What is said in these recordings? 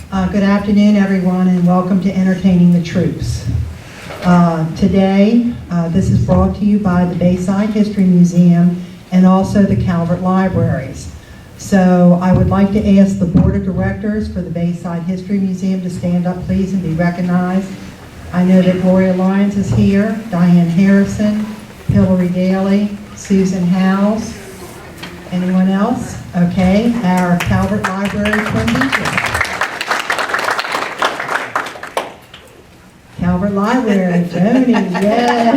Good afternoon, everyone, and welcome to Entertaining the Troops. Today, this is brought to you by the Bayside History Museum and also the Calvert Libraries. So I would like to ask the Board of Directors for the Bayside History Museum to stand up, please, and be recognized. I know that Gloria Lyons is here, Diane Harrison, Hillary Daly, Susan Howes. Anyone else? Okay, our Calvert Library twin teachers. Calvert Library, Joni, yeah.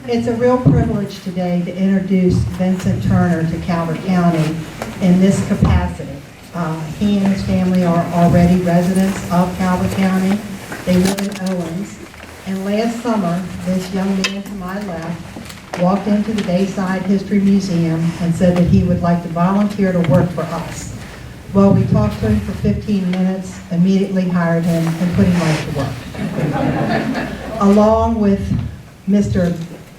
It's a real privilege today to introduce Vincent Turner to Calvert County in this capacity. He and his family are already residents of Calvert County. They live in Owens. And last summer, this young man to my left walked into the Bayside History Museum and said that he would like to volunteer to work for us. Well, we talked to him for 15 minutes, immediately hired him, and put him right to work. Along with Mr.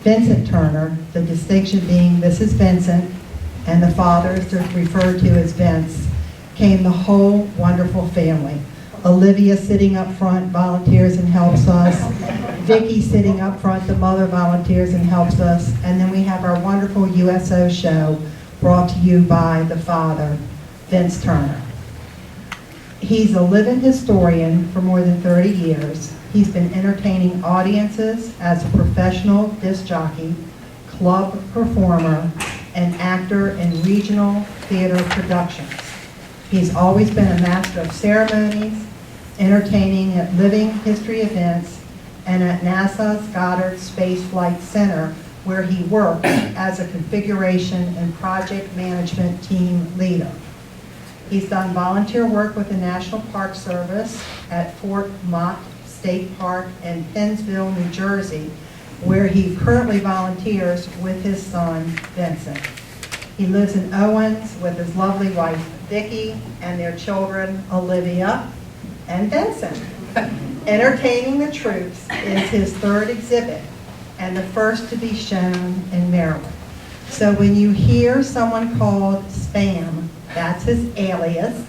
Vincent Turner, the distinction being Mrs. Vincent, and the father is referred to as Vince, came the whole wonderful family. Olivia sitting up front volunteers and helps us. Vicki sitting up front, the mother, volunteers and helps us. And then we have our wonderful USO show brought to you by the father, Vince Turner. He's a living historian for more than 30 years. He's been entertaining audiences as a professional disc jockey, club performer, and actor in regional theater productions. He's always been a master of ceremonies, entertaining at living history events, and at NASA's Goddard Space Flight Center, where he worked as a configuration and project management team leader. He's done volunteer work with the National Park Service at Fort Mott State Park in Pennsville, New Jersey, where he currently volunteers with his son, Vincent. He lives in Owens with his lovely wife, Vicki, and their children, Olivia and Vincent. Entertaining the Troops is his third exhibit and the first to be shown in Maryland. So when you hear someone called Spam, that's his alias.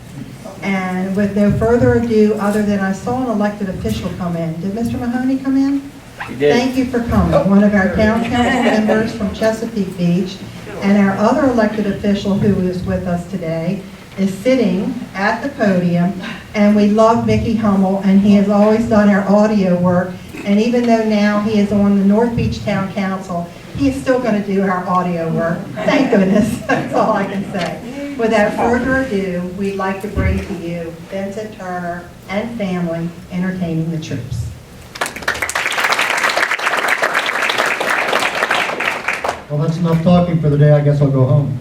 And with no further ado, other than I saw an elected official come in. Did Mr. Mahoney come in? He did. Thank you for coming. One of our town council members from Chesapeake Beach. And our other elected official who is with us today is sitting at the podium. And we love Mickey Hummel, and he has always done our audio work. And even though now he is on the North Beach Town Council, he is still going to do our audio work. Thank goodness. That's all I can say. Without further ado, we'd like to bring to you Vincent Turner and family entertaining the troops. Well, that's enough talking for the day. I guess I'll go home.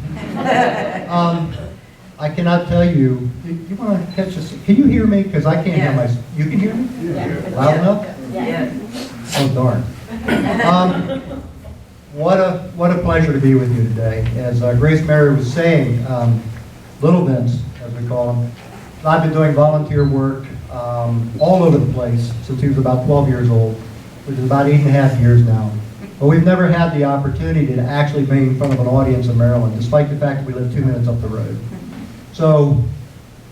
I cannot tell you. You want to catch this? Can you hear me? Because I can't hear myself. You can hear me? Yeah. Loud enough? Yeah. Oh, darn. What a pleasure to be with you today. As Grace Mary was saying, Little Vince, as we call him, I've been doing volunteer work all over the place since he was about 12 years old, which is about 8.5 years now. But we've never had the opportunity to actually be in front of an audience in Maryland, despite the fact that we live 2 minutes up the road. So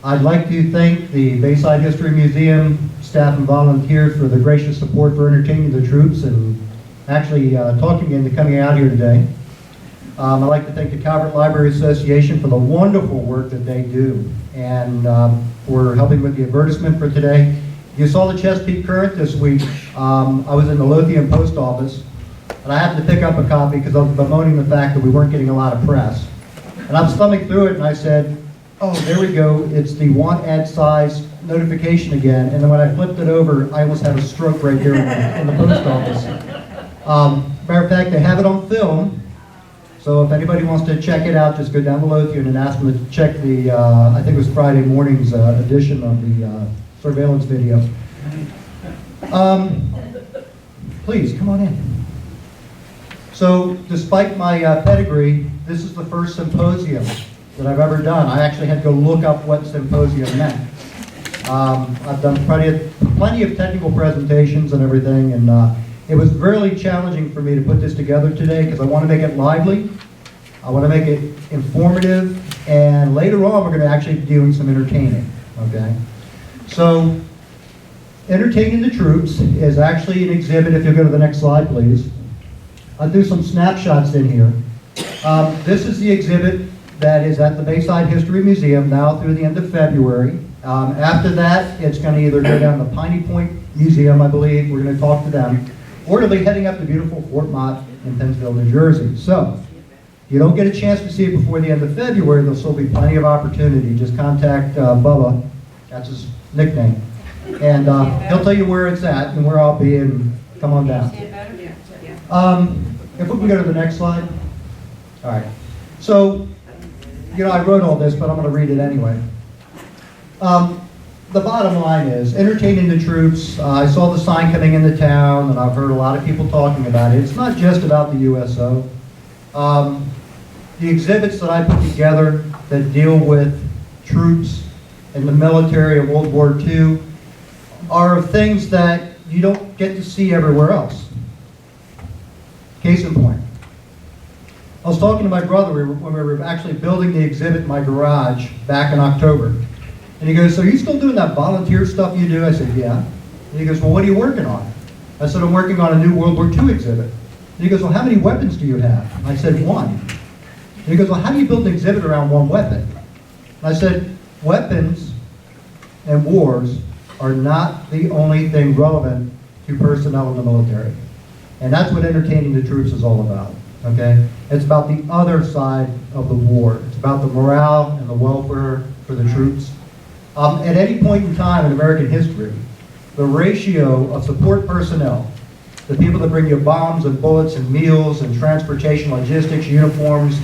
I'd like to thank the Bayside History Museum staff and volunteers for the gracious support for entertaining the troops and actually talking into coming out here today. I'd like to thank the Calvert Library Association for the wonderful work that they do and for helping with the advertisement for today. You saw the Chesapeake Current this week. I was in the Lothian post office and I happened to pick up a copy because I was bemoaning the fact that we weren't getting a lot of press. And I was thumbing through it and I said, oh, there we go, it's the want ad size notification again. And then when I flipped it over, I almost had a stroke right there in the post office. Matter of fact, they have it on film. So if anybody wants to check it out, just go down to Lothian and ask them to check the, I think it was Friday morning's edition of the surveillance video. Please, come on in. So despite my pedigree, this is the first symposium that I've ever done. I actually had to go look up what symposium meant. I've done plenty of technical presentations and everything, and it was really challenging for me to put this together today because I want to make it lively. I want to make it informative, and later on, we're going to actually be doing some entertaining, okay? So, Entertaining the Troops is actually an exhibit. If you'll go to the next slide, please. I'll do some snapshots in here. This is the exhibit that is at the Bayside History Museum now through the end of February. After that, it's going to either go down to Piney Point Museum, I believe. We're going to talk to them. Or it'll be heading up to beautiful Fort Mott in Pennsville, New Jersey. So, if you don't get a chance to see it before the end of February, there'll still be plenty of opportunity. Just contact Bubba, that's his nickname, and he'll tell you where it's at and where I'll be, and come on down. If we can go to the next slide. All right. So, I wrote all this, but I'm going to read it anyway. The bottom line is, entertaining the troops. I saw the sign coming into town, and I've heard a lot of people talking about it. It's not just about the USO. The exhibits that I put together that deal with troops in the military of World War II are things that you don't get to see everywhere else. Case in point. I was talking to my brother when we were actually building the exhibit in my garage back in October. And he goes, so are you still doing that volunteer stuff you do? I said, yeah. And he goes, well, what are you working on? I said, I'm working on a new World War II exhibit. And he goes, well, how many weapons do you have? And I said, one. And he goes, well, how do you build an exhibit around one weapon? And I said, weapons and wars are not the only thing relevant to personnel in the military. And that's what entertaining the troops is all about, okay? It's about the other side of the war. It's about the morale and the welfare for the troops. At any point in time in American history, the ratio of support personnel, the people that bring you bombs and bullets and meals and transportation, logistics, uniforms,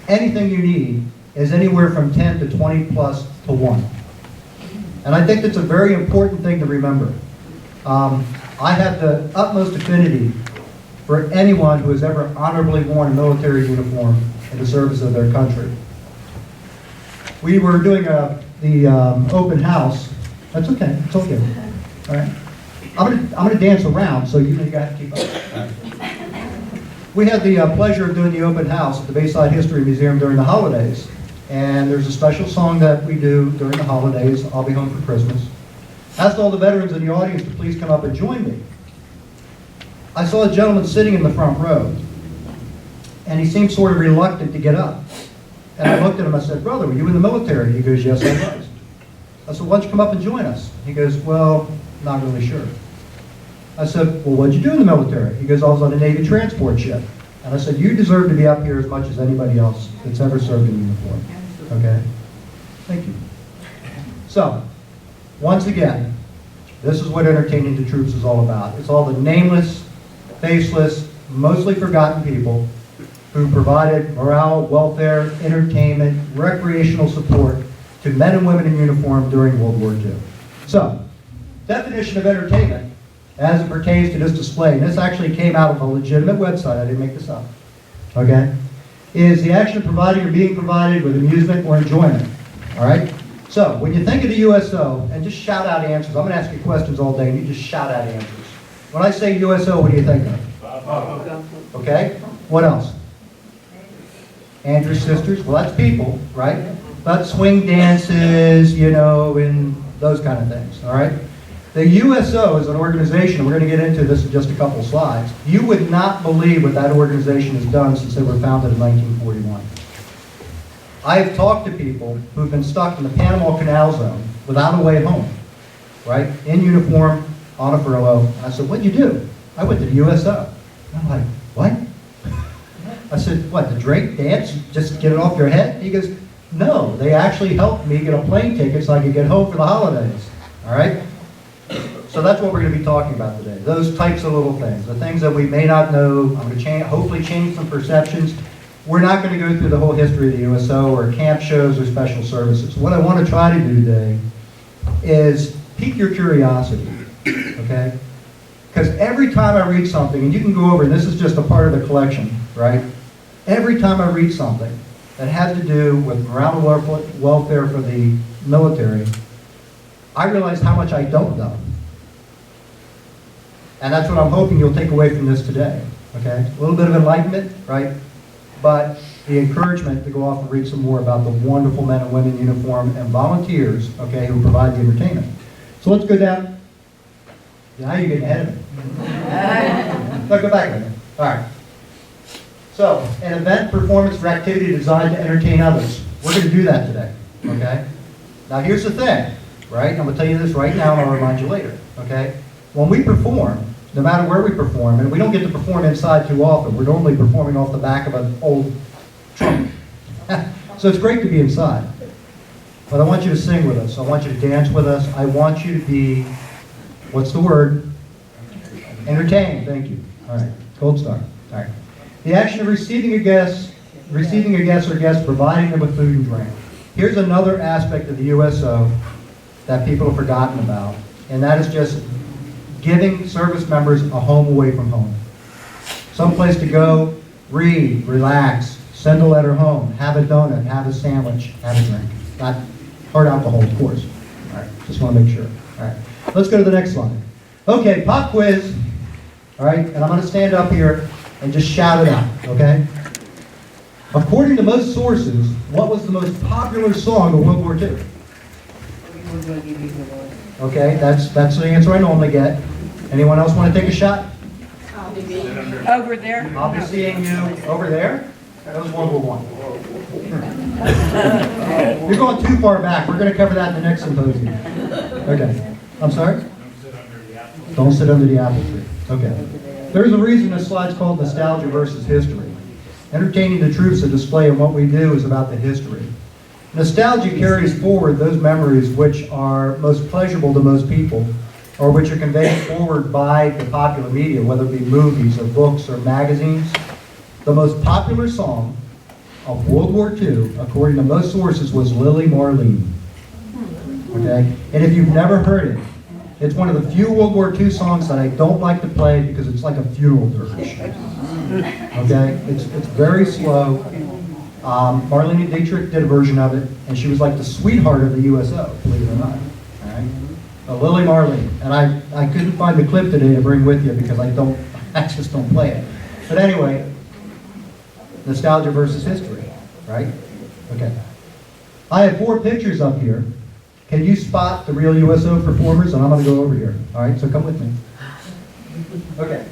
anything you need, is anywhere from 10 to 20 plus to 1. And I think that's a very important thing to remember. I have the utmost affinity for anyone who has ever honorably worn a military uniform in the service of their country. We were doing the open house. That's okay. It's okay. All right. I'm gonna dance around, so you got to keep up. We had the pleasure of doing the open house at the Bayside History Museum during the holidays. And there's a special song that we do during the holidays, I'll Be Home for Christmas. Asked all the veterans in the audience to please come up and join me. I saw a gentleman sitting in the front row, and he seemed sort of reluctant to get up. And I looked at him, I said, brother, were you in the military? He goes, yes, I was. I said, why don't you come up and join us? He goes, well, not really sure. I said, well, what'd you do in the military? He goes, I was on a Navy transport ship. And I said, you deserve to be up here as much as anybody else that's ever served in uniform. Okay? Thank you. So, once again, this is what entertaining the troops is all about. It's all the nameless, faceless, mostly forgotten people who provided morale, welfare, entertainment, recreational support to men and women in uniform during World War II. So, definition of entertainment as it pertains to this display, and this actually came out of a legitimate website, I didn't make this up, okay, is the action of providing or being provided with amusement or enjoyment, all right? So, when you think of the USO, and just shout out answers, I'm going to ask you questions all day, and you just shout out answers. When I say USO, what do you think of? Okay, what else? Andrew's Sisters, well that's people, right? But swing dances, and those kind of things, all right? The USO is an organization, we're going to get into this in just a couple slides. You would not believe what that organization has done since they were founded in 1941. I have talked to people who've been stuck in the Panama Canal Zone without a way home, right? In uniform, on a furlough. And I said, what'd you do? I went to the USO. And I'm like, what? I said, what, the Drake dance? Just get it off your head? He goes, no, they actually helped me get a plane ticket so I could get home for the holidays, all right? So that's what we're going to be talking about today. Those types of little things, the things that we may not know. I'm going to hopefully change some perceptions. We're not going to go through the whole history of the USO or camp shows or special services. What I want to try to do today is pique your curiosity, okay? Because every time I read something, and you can go over, and this is just a part of the collection, right? Every time I read something that has to do with morale and welfare for the military, I realize how much I don't know. And that's what I'm hoping you'll take away from this today, okay? A little bit of enlightenment, right? But the encouragement to go off and read some more about the wonderful men and women in uniform and volunteers, okay, who provide the entertainment. So let's go down. Now you're getting ahead of me. No, go back a minute. All right. So, an event, performance, or activity designed to entertain others. We're going to do that today, okay? Now here's the thing, right? I'm going to tell you this right now and I'll remind you later, okay? When we perform, no matter where we perform, and we don't get to perform inside too often, we're normally performing off the back of an old truck. So it's great to be inside. But I want you to sing with us. I want you to dance with us. I want you to be, what's the word? Entertained, thank you. All right, gold star. All right. The action of receiving a guest or guest, providing them with food and drink. Here's another aspect of the USO that people have forgotten about, and that is just giving service members a home away from home. Someplace to go, read, relax, send a letter home, have a donut, have a sandwich, have a drink. Not hard alcohol, of course. All right, just want to make sure. All right, let's go to the next slide. Okay, pop quiz. All right, and I'm going to stand up here and just shout it out, okay? According to most sources, what was the most popular song of World War II? Okay, that's the answer I normally get. Anyone else want to take a shot? Over there? I'll be seeing you over there. That was World War I. You're going too far back. We're going to cover that in the next symposium. Okay. I'm sorry? Don't sit under the apple tree. Okay. There's a reason this slide's called Nostalgia versus History. Entertaining the troops, a display of what we do, is about the history. Nostalgia carries forward those memories which are most pleasurable to most people, or which are conveyed forward by the popular media, whether it be movies or books or magazines. The most popular song of World War II, according to most sources, was Lily Marlene. Okay? And if you've never heard it, it's one of the few World War II songs that I don't like to play because it's like a funeral dirge. Okay? It's very slow. Marlene Dietrich did a version of it, and she was like the sweetheart of the USO, believe it or not. All right? Lily Marlene. And I couldn't find the clip today to bring with you because I just don't play it. But anyway, nostalgia versus history, right? Okay. I have 4 pictures up here. Can you spot the real USO performers? And I'm going to go over here. All right, so come with me. Okay.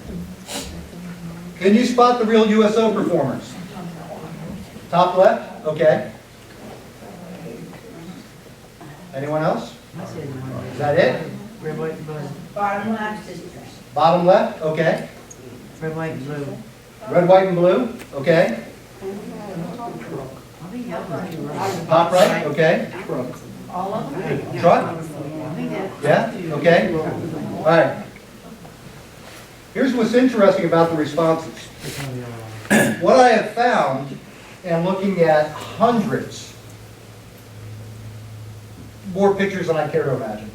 Can you spot the real USO performers? Top left? Okay. Anyone else? Is that it? Red, white, and blue. Bottom left. Bottom left? Okay. Red, white, and blue. Red, white, and blue? Okay. Top right? Okay. All of them. Truck? Yeah? Okay. All right. Here's what's interesting about the responses. What I have found in looking at hundreds, more pictures than I care to imagine,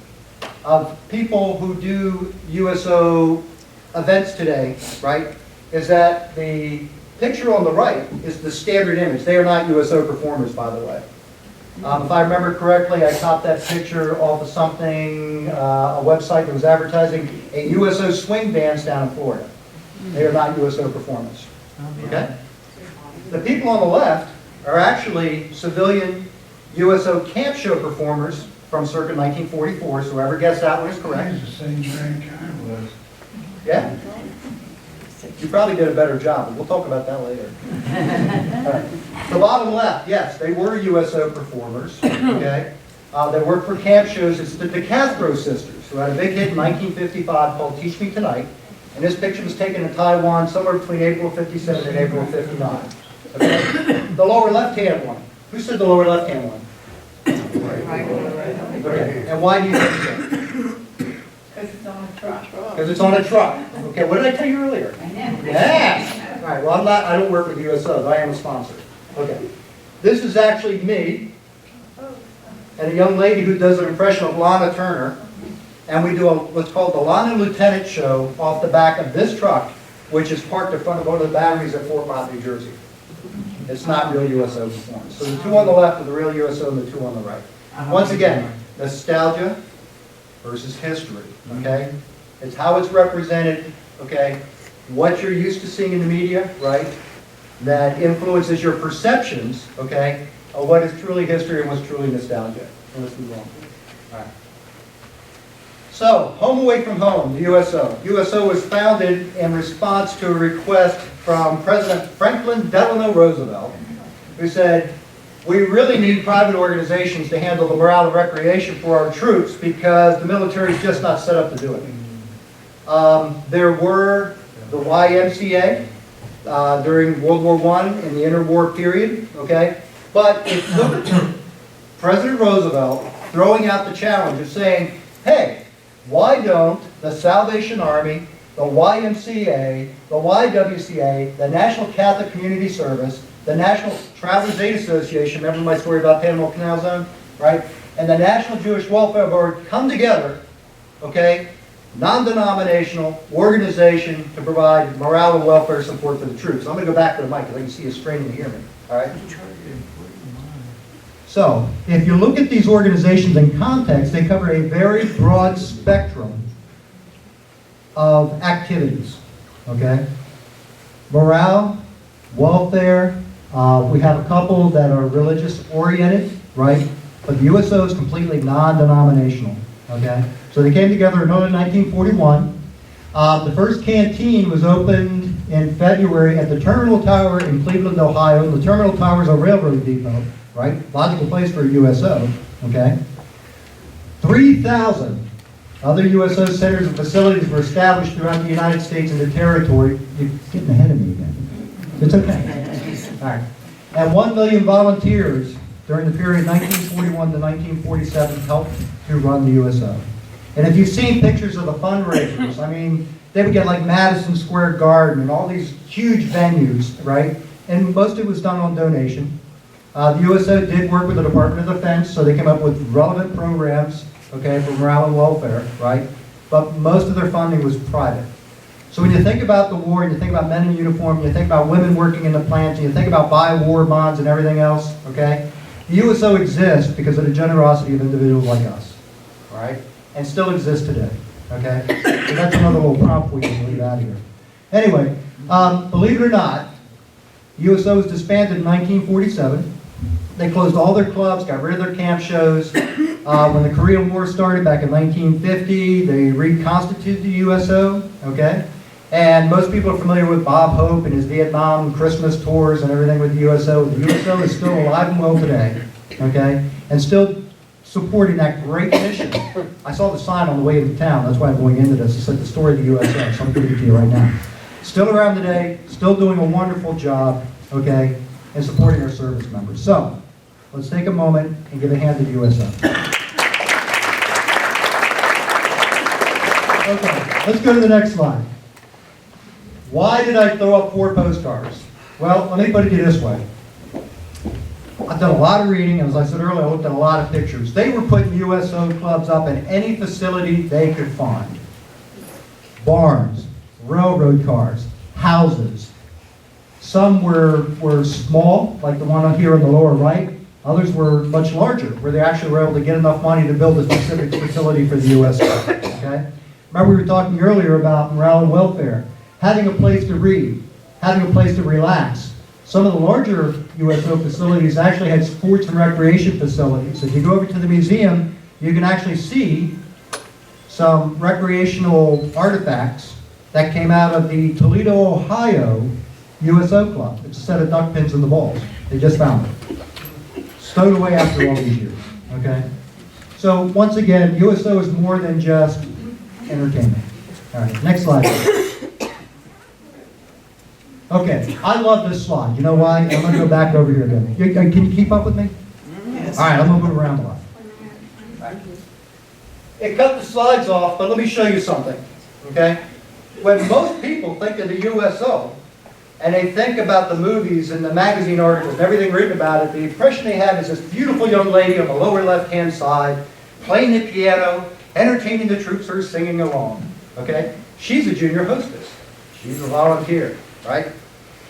of people who do USO events today, right, is that the picture on the right is the standard image. They are not USO performers, by the way. If I remember correctly, I copied that picture off of something, a website that was advertising a USO swing bands down in Florida. They are not USO performers. Okay? The people on the left are actually civilian USO camp show performers from circa 1944, so whoever gets that one is correct. It's the same drink I was. Yeah? You probably did a better job, but we'll talk about that later. All right. The bottom left, yes, they were USO performers, okay? They worked for camp shows. It's the DeCastro sisters, who had a big hit in 1955 called Teach Me Tonight. And this picture was taken in Taiwan somewhere between April of 57 and April of 59. Okay? The lower left-hand one. Who said the lower left-hand one? Okay. And why do you think so? Because it's on a truck. Because it's on a truck. Okay, what did I tell you earlier? I know. Yes! All right, well, I don't work with USOs. I am a sponsor. Okay. This is actually me and a young lady who does an impression of Lana Turner. And we do what's called the Lana Lieutenant Show off the back of this truck, which is parked in front of one of the batteries at Fort Mott, New Jersey. It's not real USO performance. So the 2 on the left are the real USO and the 2 on the right. Once again, nostalgia versus history, okay? It's how it's represented, okay? What you're used to seeing in the media, right? that influences your perceptions, okay, of what is truly history and what's truly nostalgia. And let's move on. All right. So, Home Away from Home, the USO. USO was founded in response to a request from President Franklin Delano Roosevelt, who said, we really need private organizations to handle the morale and recreation for our troops because the military is just not set up to do it. There were the YMCA during World War I in the interwar period, okay? But it took President Roosevelt throwing out the challenge of saying, hey, why don't the Salvation Army, the YMCA, the YWCA, the National Catholic Community Service, the National Travelers Aid Association, remember my story about Panama Canal Zone, right? And the National Jewish Welfare Board come together, okay, non-denominational organization to provide morale and welfare support for the troops. I'm going to go back to the mic because I can see you straining to hear me, all right? So, if you look at these organizations in context, they cover a very broad spectrum of activities, okay? Morale, welfare, we have a couple that are religious-oriented, right? But the USO is completely non-denominational, okay? So they came together in 1941. The first canteen was opened in February at the Terminal Tower in Cleveland, Ohio. The Terminal Tower is a railroad depot, right? Logical place for a USO, okay? 3,000 other USO centers and facilities were established throughout the United States and the territory. You're getting ahead of me again. It's okay. All right. And 1 million volunteers during the period 1941 to 1947 helped to run the USO. And if you've seen pictures of the fundraisers, I mean, they would get like Madison Square Garden and all these huge venues, right? And most of it was done on donation. The USO did work with the Department of Defense, so they came up with relevant programs, okay, for morale and welfare, right? But most of their funding was private. So when you think about the war, and you think about men in uniform, and you think about women working in the plants, and you think about buy war bonds and everything else, okay? The USO exists because of the generosity of individuals like us, all right? And still exists today, okay? So that's another little prompt we can leave out here. Anyway, believe it or not, USO was disbanded in 1947. They closed all their clubs, got rid of their camp shows. When the Korean War started back in 1950, they reconstituted the USO, okay? And most people are familiar with Bob Hope and his Vietnam Christmas tours and everything with the USO. The USO is still alive and well today, okay? And still supporting that great mission. I saw the sign on the way into town. That's why I'm going into this. It said the story of the USO, so I'm giving it to you right now. Still around today, still doing a wonderful job, okay, and supporting our service members. So, let's take a moment and give a hand to the USO. Okay, let's go to the next slide. Why did I throw up 4 postcards? Well, let me put it to you this way. I've done a lot of reading, and as I said earlier, I looked at a lot of pictures. They were putting USO clubs up in any facility they could find. Barns, railroad cars, houses. Some were small, like the one here in the lower right. Others were much larger, where they actually were able to get enough money to build a specific facility for the USO. Okay? Remember we were talking earlier about morale and welfare. Having a place to read, having a place to relax. Some of the larger USO facilities actually had sports and recreation facilities. If you go over to the museum, you can actually see some recreational artifacts that came out of the Toledo, Ohio USO Club. It's a set of duck pins in the balls. They just found it. Stowed away after all these years. Okay? So once again, USO is more than just entertainment. All right, next slide. Okay, I love this slide. You know why? I'm going to go back over here again. Can you keep up with me? Yes. All right, I'm going to move around a lot. It cut the slides off, but let me show you something. Okay? When most people think of the USO, and they think about the movies and the magazine articles and everything written about it, the impression they have is this beautiful young lady on the lower left-hand side, playing the piano, entertaining the troops who are singing along. Okay? She's a junior hostess. She's a volunteer, right?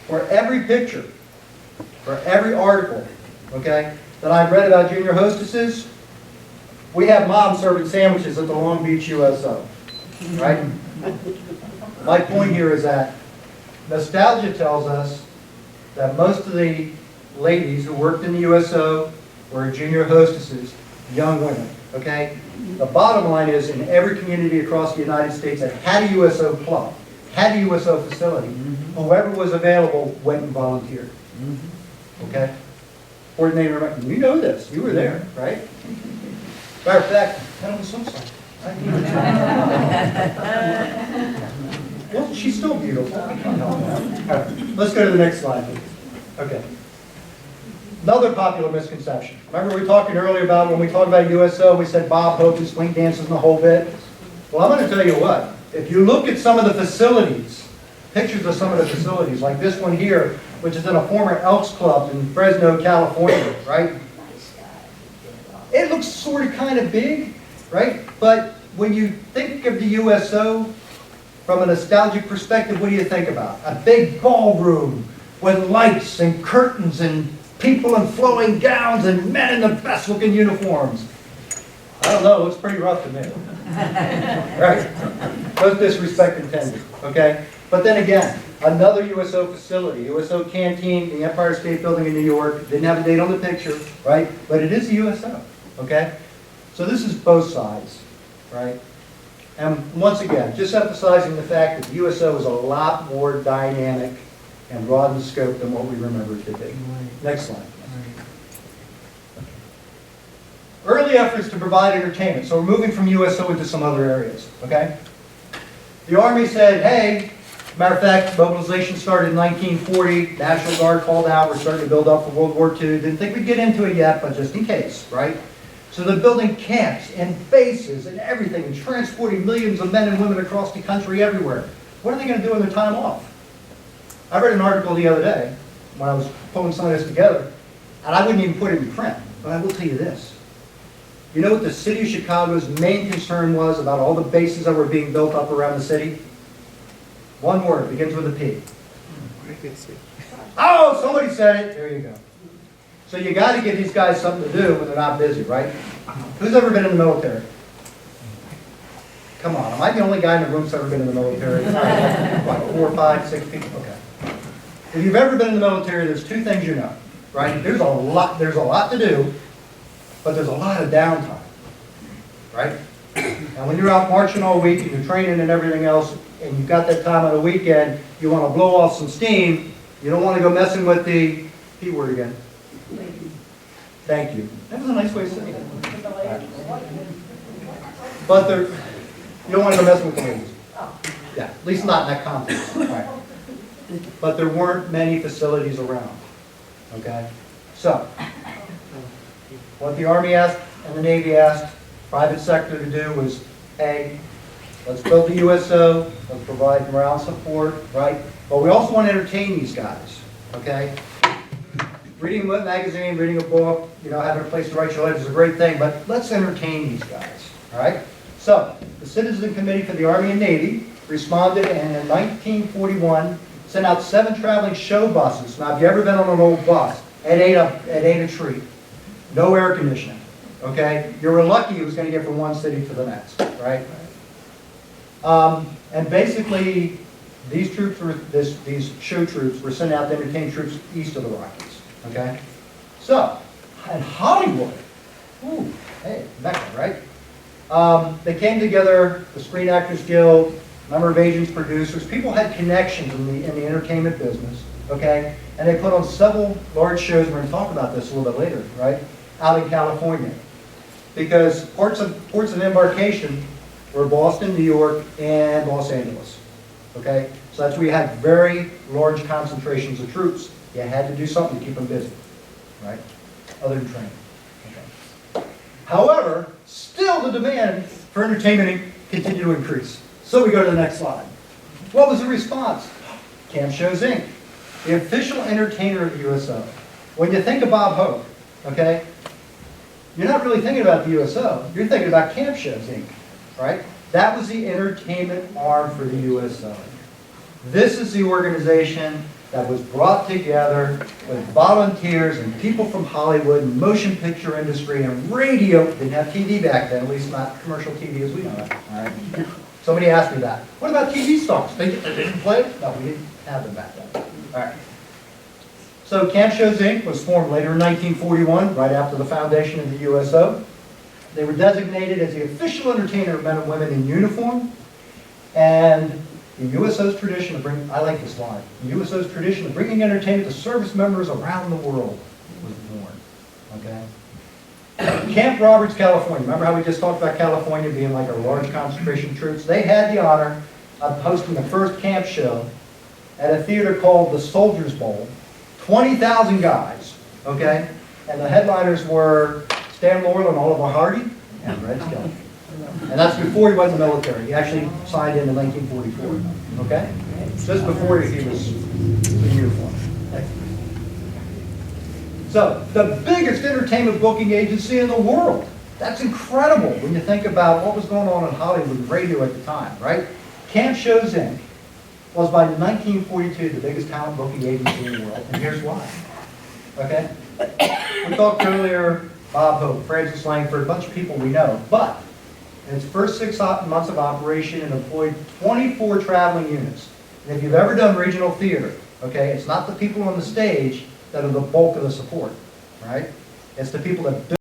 For every picture, for every article, okay, that I've read about junior hostesses, we have mom serving sandwiches at the Long Beach USO, right? My point here is that nostalgia tells us that most of the ladies who worked in the USO were junior hostesses, young women, okay? The bottom line is, in every community across the United States that had a USO club, had a USO facility, whoever was available went and volunteered, okay? Coordinator, you know this, you were there, right? Matter of fact, that was so sorry. Well, she's still beautiful. I can't help that. All right, let's go to the next slide, please. Okay. Another popular misconception. Remember we were talking earlier about when we talked about USO, we said Bob Hope and swing dances and the whole bit? Well, I'm going to tell you what. If you look at some of the facilities, pictures of some of the facilities, like this one here, which is in a former Elks Club in Fresno, California, right? It looks sort of kind of big, right? But when you think of the USO from a nostalgic perspective, what do you think about? A big ballroom with lights and curtains and people in flowing gowns and men in the best looking uniforms. I don't know, it looks pretty rough to me. Right? No disrespect intended, okay? But then again, another USO facility, USO Canteen, the Empire State Building in New York, didn't have a date on the picture, right? But it is a USO, okay? So this is both sides, right? And once again, just emphasizing the fact that the USO is a lot more dynamic and broad in scope than what we remember it to be. Next slide. Early efforts to provide entertainment. So we're moving from USO into some other areas, okay? The Army said, hey, matter of fact, mobilization started in 1940, National Guard called out, we're starting to build up for World War II. Didn't think we'd get into it yet, but just in case, right? So they're building camps and bases and everything and transporting millions of men and women across the country everywhere. What are they going to do in their time off? I read an article the other day when I was pulling some of this together, and I wouldn't even put it in print, but I will tell you this. You know what the city of Chicago's main concern was about all the bases that were being built up around the city? One word, begins with a P. Oh, somebody said it. There you go. So you got to give these guys something to do when they're not busy, right? Who's ever been in the military? Come on, am I the only guy in the room who's ever been in the military? What, 4, 5, 6 people? Okay. If you've ever been in the military, there's two things you know, right? There's a lot to do, but there's a lot of downtime, right? And when you're out marching all week and you're training and everything else, and you've got that time on the weekend, you want to blow off some steam, you don't want to go messing with the P word again. Thank you. That was a nice way of saying it. Right. But you don't want to go messing with the ladies. Yeah, at least not in that context. Right. But there weren't many facilities around. Okay? So, what the Army asked and the Navy asked private sector to do was, hey, let's build the USO, let's provide morale support, right? But we also want to entertain these guys, okay? Reading a magazine, reading a book, having a place to write your letters is a great thing, but let's entertain these guys, all right? So, the Citizen Committee for the Army and Navy responded and in 1941 sent out 7 traveling show buses. Now, if you've ever been on an old bus, it ain't a treat. No air conditioning, okay? You were lucky it was going to get from one city to the next, right? And basically, these show troops were sent out to entertain troops east of the Rockies, okay? So, in Hollywood, ooh, hey, Mecca, right? They came together, the Screen Actors Guild, a number of agents, producers, people had connections in the entertainment business, okay? And they put on several large shows, we're going to talk about this a little bit later, right? Out in California. Because ports of embarkation were Boston, New York, and Los Angeles, okay? So that's where you had very large concentrations of troops. You had to do something to keep them busy, right? Other than training, okay? However, still the demand for entertainment continued to increase. So we go to the next slide. What was the response? Camp Shows, Inc., the official entertainer of the USO. When you think of Bob Hope, okay, you're not really thinking about the USO. You're thinking about Camp Shows, Inc., right? That was the entertainment arm for the USO. This is the organization that was brought together with volunteers and people from Hollywood and motion picture industry and radio. Didn't have TV back then, at least not commercial TV as we know it. All right. Somebody asked me that. What about TV stars? They didn't play? No, we didn't have them back then. All right. So Camp Shows Inc. was formed later in 1941, right after the foundation of the USO. They were designated as the official entertainer of men and women in uniform. And the USO's tradition of bringing, I like this line, the USO's tradition of bringing entertainment to service members around the world was born. Okay? Camp Roberts, California. Remember how we just talked about California being like a large concentration of troops? They had the honor of hosting the first camp show at a theater called the Soldiers Bowl. 20,000 guys, okay? And the headliners were Stan Laurel and Oliver Hardy and Red Skelton. And that's before he went in the military. He actually signed in 1944, okay? Just before he was in uniform. So, the biggest entertainment booking agency in the world. That's incredible when you think about what was going on in Hollywood radio at the time, right? Camp Shows Inc. was by 1942 the biggest talent booking agency in the world, and here's why. Okay? We talked earlier, Bob Hope, Francis Langford, a bunch of people we know, but in its first 6 months of operation, it employed 24 traveling units. And if you've ever done regional theater, okay, it's not the people on the stage that are the bulk of the support, right? It's the people that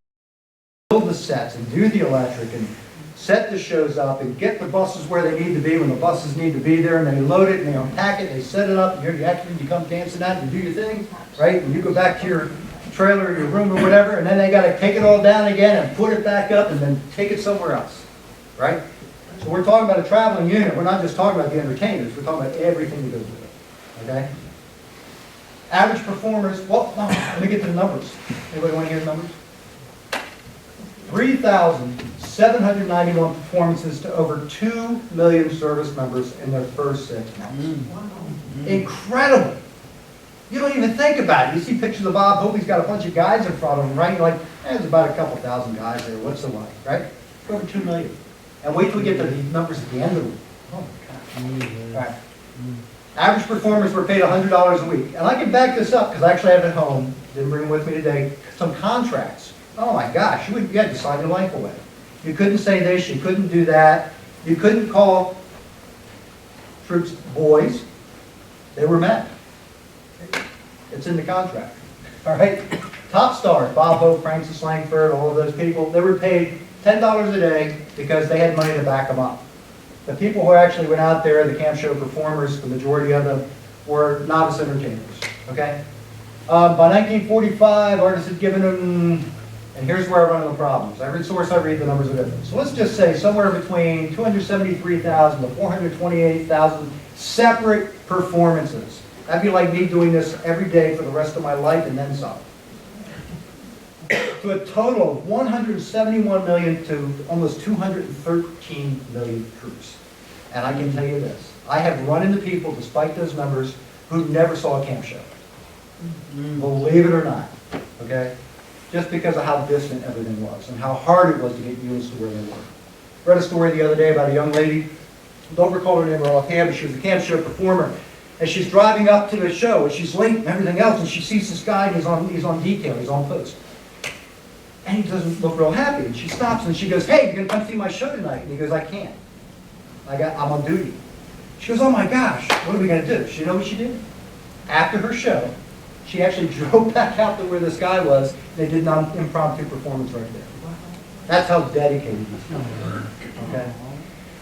build the sets and do the electric and set the shows up and get the buses where they need to be when the buses need to be there, and they load it and they unpack it, they set it up, and you actually come dancing out and do your thing, right? And you go back to your trailer or your room or whatever, and then they got to take it all down again and put it back up and then take it somewhere else, right? So we're talking about a traveling unit. We're not just talking about the entertainers. We're talking about everything that goes with it, okay? Average performers, well, no, let me get to the numbers. Anybody want to hear the numbers? 3,791 performances to over 2 million service members in their first 6 months. Incredible. You don't even think about it. You see pictures of Bob Hope, he's got a bunch of guys in front of him, right? You're like, there's about a couple thousand guys there. What's the like, right? Over 2 million. And wait till we get to the numbers at the end of it. Oh my God. All right. Average performers were paid $100 a week. And I can back this up because I actually have it at home. Didn't bring them with me today. Some contracts. Oh my gosh, you had to sign your life away. You couldn't say this, you couldn't do that. You couldn't call troops boys. They were men. It's in the contract. All right? Top stars, Bob Hope, Francis Langford, all of those people, they were paid $10 a day because they had money to back them up. The people who actually went out there, the camp show performers, the majority of them were novice entertainers. Okay? By 1945, artists had given them, and here's where I run into problems. Every source I read, the numbers are different. So let's just say somewhere between 273,000 to 428,000 separate performances. That'd be like me doing this every day for the rest of my life and then some. To a total of 171 million to almost 213 million troops. And I can tell you this, I have run into people, despite those numbers, who never saw a camp show. Believe it or not, okay? Just because of how distant everything was and how hard it was to get units to where they were. Read a story the other day about a young lady, don't recall her name offhand, but she was a camp show performer. And she's driving up to the show, and she's late and everything else, and she sees this guy, and he's on detail, he's on post. And he doesn't look real happy, and she stops, and she goes, hey, you're going to come see my show tonight? And he goes, I can't. I'm on duty. She goes, oh my gosh, what are we going to do? You know what she did? After her show, she actually drove back out to where this guy was, and they did an impromptu performance right there. That's how dedicated these people were. Okay?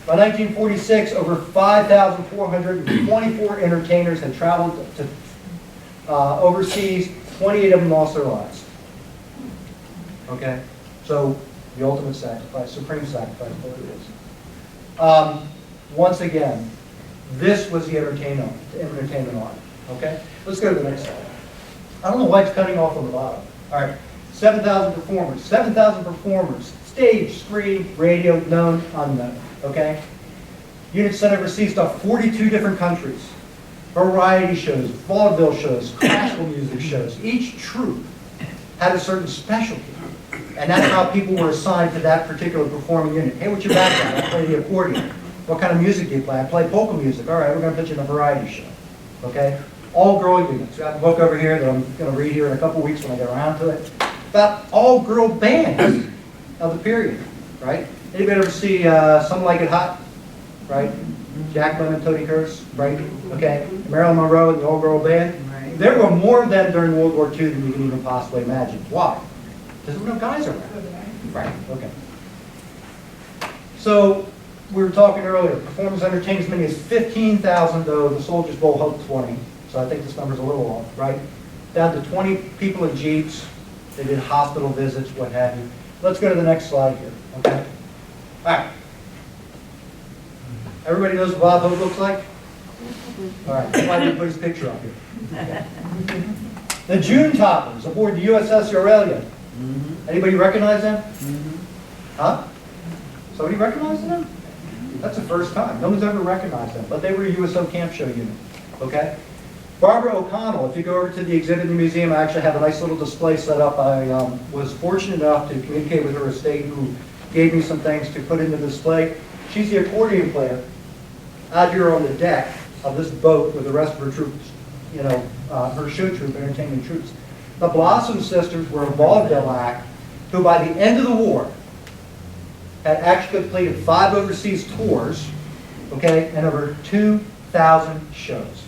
By 1946, over 5,424 entertainers had traveled to overseas. 28 of them lost their lives. Okay? So, the ultimate sacrifice, supreme sacrifice, what it is. Once again, this was the entertainment arm. Okay? Let's go to the next slide. I don't know why it's cutting off on the bottom. All right. 7,000 performers. 7,000 performers. Stage, screen, radio, known, unknown. Okay? Units sent overseas to 42 different countries. Variety shows, vaudeville shows, classical music shows. Each troupe had a certain specialty. And that's how people were assigned to that particular performing unit. Hey, what's your background? I play the accordion. What kind of music do you play? I play polka music. All right, we're going to put you in a variety show. Okay? All-girl units. We have a book over here that I'm going to read here in a couple weeks when I get around to it. About all-girl bands of the period. Right? Anybody ever see Some Like It Hot? Right? Jack Lemmon, Tony Curtis, right? Okay. Marilyn Monroe and the all-girl band. Right. there were more of them during World War II than you can even possibly imagine. Why? Because there were no guys around. Right, okay. So, we were talking earlier, performers entertained as many as 15,000, though the Soldiers Bowl held 20. So I think this number's a little off, right? Down to 20 people in Jeeps. They did hospital visits, what have you. Let's go to the next slide here, okay? All right. Everybody knows what Bob Hope looks like? All right, that's why I didn't put his picture up here. Okay. The June Toppers aboard the USS Aurelia. Anybody recognize them? Huh? Somebody recognize them? That's the first time. No one's ever recognized them, but they were a USO camp show unit, okay? Barbara O'Connell, if you go over to the exhibit in the museum, I actually have a nice little display set up. I was fortunate enough to communicate with her estate, who gave me some things to put into the display. She's the accordion player out here on the deck of this boat with the rest of her troops, you know, her show troop, entertainment troops. The Blossom Sisters were a vaudeville act who, by the end of the war, had actually completed 5 overseas tours, okay, and over 2,000 shows.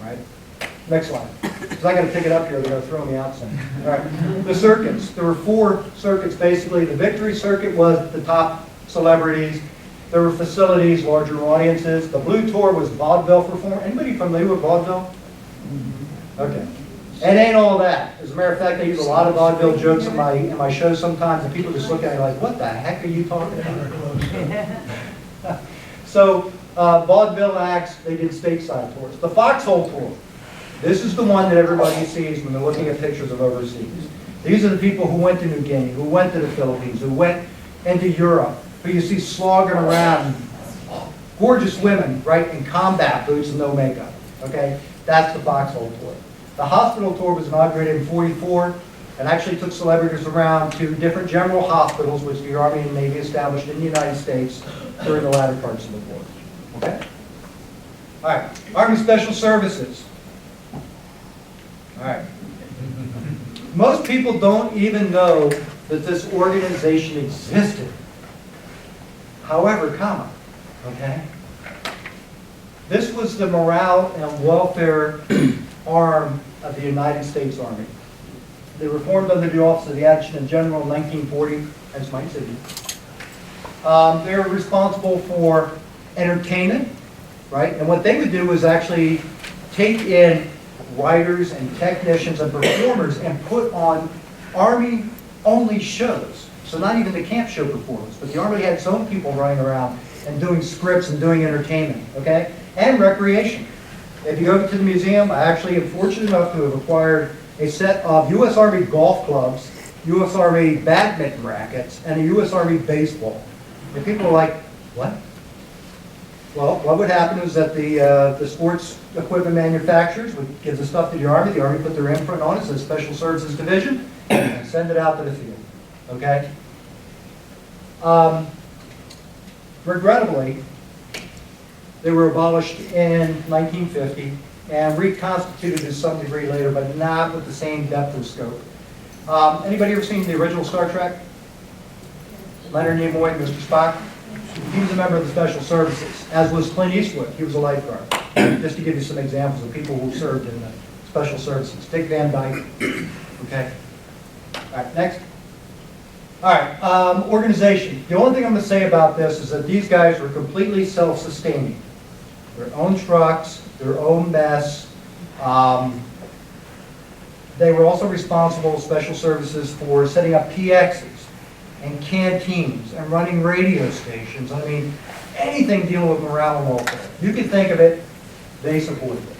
Right? Next slide. Because I got to pick it up here, they're going to throw me out soon. All right. The circuits. There were 4 circuits basically. The Victory Circuit was the top celebrities. There were facilities, larger audiences. The Blue Tour was vaudeville performance. Anybody familiar with vaudeville? Okay. It ain't all that. As a matter of fact, I use a lot of vaudeville jokes in my shows sometimes, and people just look at me like, what the heck are you talking about? So, vaudeville acts, they did stateside tours. The Foxhole Tour. This is the one that everybody sees when they're looking at pictures of overseas. These are the people who went to New Guinea, who went to the Philippines, who went into Europe, who you see slogging around, gorgeous women, right, in combat boots and no makeup, okay? That's the Foxhole Tour. The Hospital Tour was inaugurated in '44 and actually took celebrities around to different general hospitals which the Army and Navy established in the United States during the latter parts of the war, okay? All right, Army Special Services. All right. Most people don't even know that this organization existed. However, okay? This was the morale and welfare arm of the United States Army. They were formed under the Office of the Adjutant General in 1940, hence my city. They were responsible for entertainment, right? And what they would do was actually take in writers and technicians and performers and put on Army-only shows. So not even the camp show performance, but the Army had its own people running around and doing scripts and doing entertainment, okay? And recreation. If you go over to the museum, I actually am fortunate enough to have acquired a set of U.S. Army golf clubs, U.S. Army badminton rackets, and a U.S. Army baseball. And people are like, what? Well, what would happen is that the sports equipment manufacturers would give the stuff to the Army put their imprint on it, says Special Services Division, and send it out to the field, okay? Regrettably, they were abolished in 1950 and reconstituted to some degree later, but not with the same depth of scope. Anybody ever seen the original Star Trek? Leonard Nimoy, Mr. Spock? He was a member of the Special Services, as was Clint Eastwood. He was a lifeguard. Just to give you some examples of people who served in the Special Services. Dick Van Dyke. Okay. All right, next. All right, organization. The only thing I'm going to say about this is that these guys were completely self-sustaining. Their own trucks, their own mess. They were also responsible, Special Services, for setting up PXs and canteens and running radio stations. I mean, anything dealing with morale and welfare. You can think of it, they supported it.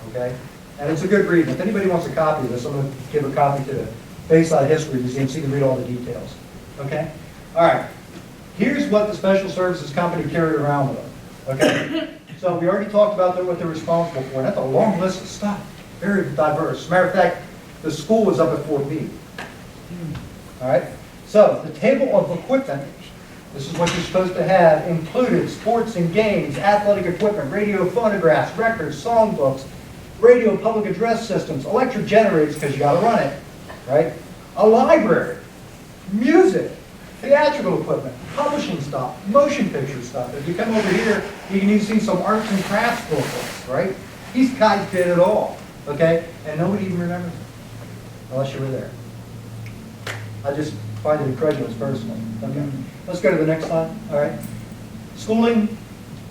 Okay? And it's a good read. If anybody wants a copy of this, I'm going to give a copy to the Bayside History Museum so you can read all the details. Okay? All right. Here's what the Special Services Company carried around with them. Okay? So we already talked about what they're responsible for. And that's a long list of stuff. Very diverse. As a matter of fact, the school was up at Fort Meade. All right? So the table of equipment, this is what you're supposed to have, included sports and games, athletic equipment, radio phonographs, records, songbooks, radio public address systems, electric generators, because you got to run it, right? A library, music, theatrical equipment, publishing stuff, motion picture stuff. If you come over here, you can even see some arts and crafts booklets, right? These guys did it all, okay? And nobody even remembers them, unless you were there. I just find it incredulous personally. Okay, let's go to the next slide, all right? Schooling,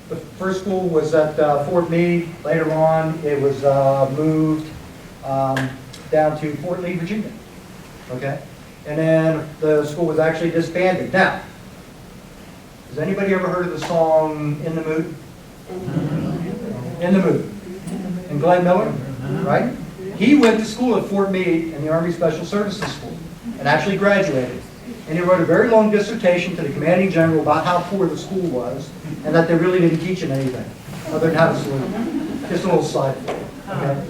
the first school was at Fort Meade. Later on, it was moved down to Fort Lee, Virginia, okay? And then the school was actually disbanded. Now, has anybody ever heard of the song In the Mood? In the Mood. And Glenn Miller, right? He went to school at Fort Meade in the Army Special Services School and actually graduated. And he wrote a very long dissertation to the commanding general about how poor the school was and that they really didn't teach him anything other than how to salute. Just a little side for you. Okay?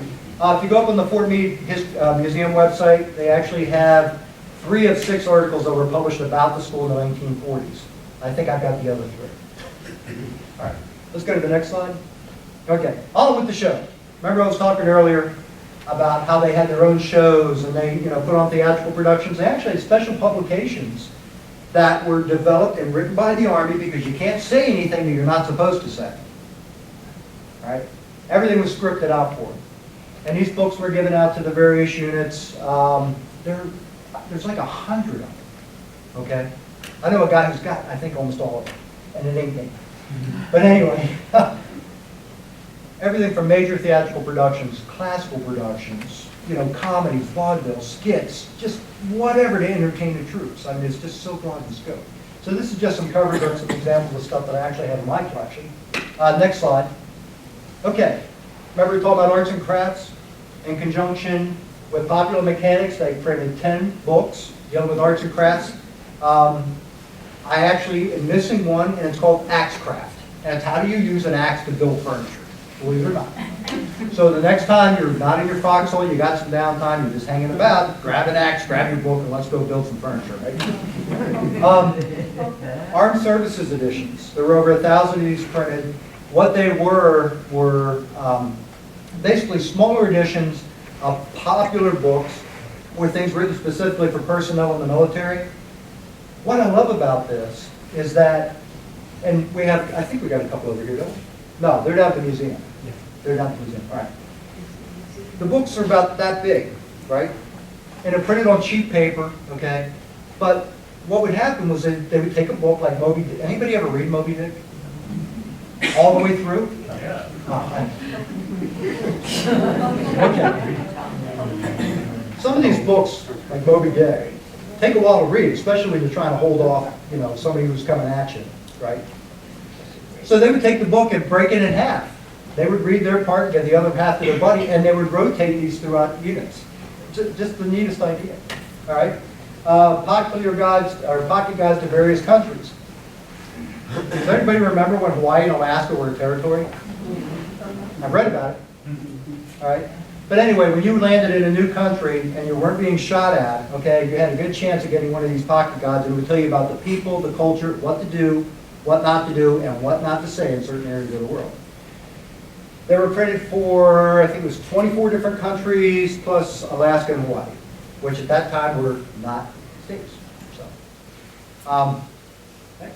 If you go up on the Fort Meade Museum website, they actually have 3 of 6 articles that were published about the school in the 1940s. I think I got the other 3. All right, let's go to the next slide. Okay, on with the show. Remember I was talking earlier about how they had their own shows and they put on theatrical productions. They actually had special publications that were developed and written by the Army because you can't say anything that you're not supposed to say. All right? Everything was scripted out for them. And these books were given out to the various units. There's like 100 of them. Okay? I know a guy who's got, I think, almost all of them. And it ain't me. But anyway, everything from major theatrical productions, classical productions, comedies, vaudeville, skits, just whatever to entertain the troops. I mean, it's just so broad in scope. So this is just some covers of some examples of stuff that I actually have in my collection. Next slide. Okay. Remember we talked about arts and crafts? In conjunction with Popular Mechanics, they printed 10 books dealing with arts and crafts. I actually am missing one, and it's called Axe Craft. And it's how do you use an axe to build furniture, believe it or not. So the next time you're not in your foxhole, you got some downtime, you're just hanging about, grab an axe, grab your book, and let's go build some furniture, right? Armed Services editions. There were over 1,000 of these printed. What they were basically smaller editions of popular books or things written specifically for personnel in the military. What I love about this is that, and we have, I think we got a couple over here, don't we? No, they're down at the museum. They're down at the museum, all right. The books are about that big, right? And they're printed on cheap paper, okay? But what would happen was they would take a book like Moby Dick. Anybody ever read Moby Dick? All the way through? Yeah. Okay. Some of these books, like Moby Dick, take a while to read, especially when you're trying to hold off, somebody who's coming at you, right? So they would take the book and break it in half. They would read their part, get the other half to their buddy, and they would rotate these throughout units. Just the neatest idea, all right? Popular guides, or pocket guides to various countries. Does anybody remember when Hawaii and Alaska were a territory? I've read about it, all right? But anyway, when you landed in a new country and you weren't being shot at, okay, you had a good chance of getting one of these pocket guides, and it would tell you about the people, the culture, what to do, what not to do, and what not to say in certain areas of the world. They were printed for, I think it was 24 different countries, plus Alaska and Hawaii, which at that time were not states. So, okay. Right.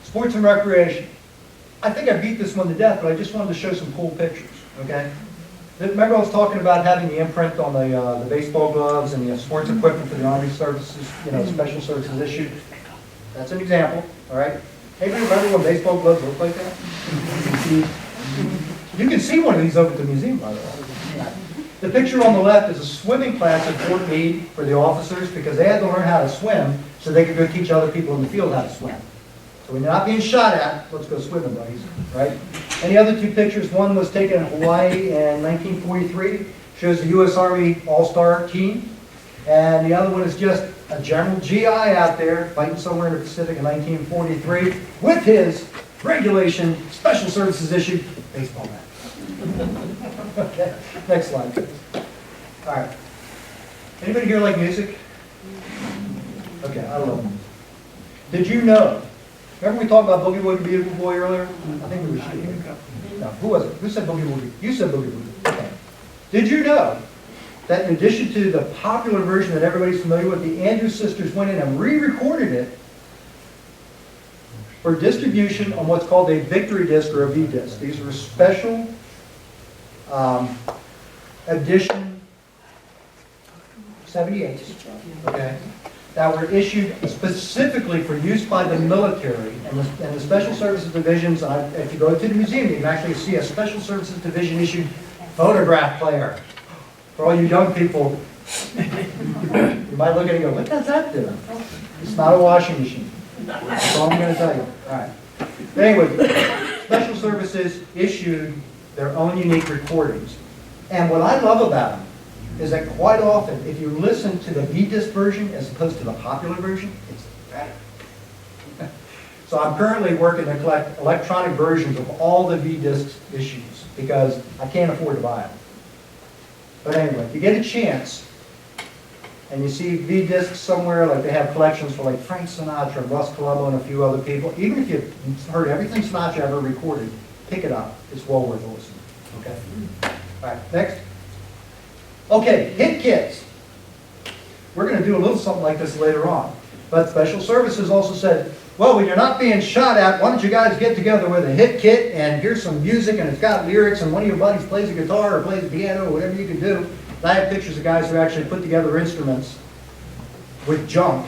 Sports and recreation. I think I beat this one to death, but I just wanted to show some cool pictures, okay? Remember I was talking about having the imprint on the baseball gloves and the sports equipment for the Army services, special services issued? That's an example, all right? Anybody remember what baseball gloves look like that? You can see one of these over at the museum, by the way. The picture on the left is a swimming class at Fort Meade for the officers because they had to learn how to swim so they could go teach other people in the field how to swim. So when you're not being shot at, let's go swimming, buddies, right? And the other two pictures, one was taken in Hawaii in 1943, shows the U.S. Army All-Star team. And the other one is just a general GI out there fighting somewhere in the Pacific in 1943 with his regulation special services issued baseball bat. Okay, next slide, please. All right. Anybody here like music? Okay, I love music. Did you know? Remember we talked about Boogie Woogie Beautiful Boy earlier? I think we were shooting. No, who was it? Who said Boogie Woogie? You said Boogie Woogie. Okay. Did you know that in addition to the popular version that everybody's familiar with, the Andrews Sisters went in and re-recorded it for distribution on what's called a victory disc or a V-disc. These were special edition 78, okay, that were issued specifically for use by the military and the Special Services Divisions. If you go to the museum, you can actually see a Special Services Division issued photograph player. For all you young people, you might look at it and go, what does that do? It's not a washing machine. That's all I'm going to tell you. All right. But anyway, Special Services issued their own unique recordings. And what I love about them is that quite often, if you listen to the V-disc version as opposed to the popular version, it's better. So I'm currently working to collect electronic versions of all the V-disc issues because I can't afford to buy them. But anyway, if you get a chance and you see V-discs somewhere, like they have collections for like Frank Sinatra, Russ Colombo, and a few other people, even if you've heard everything Sinatra ever recorded, pick it up. It's well worth a listen. Okay? All right, next. Okay, hit kits. We're going to do a little something like this later on. But Special Services also said, well, when you're not being shot at, why don't you guys get together with a hit kit and here's some music and it's got lyrics and one of your buddies plays a guitar or plays a piano or whatever you can do. And I have pictures of guys who actually put together instruments with junk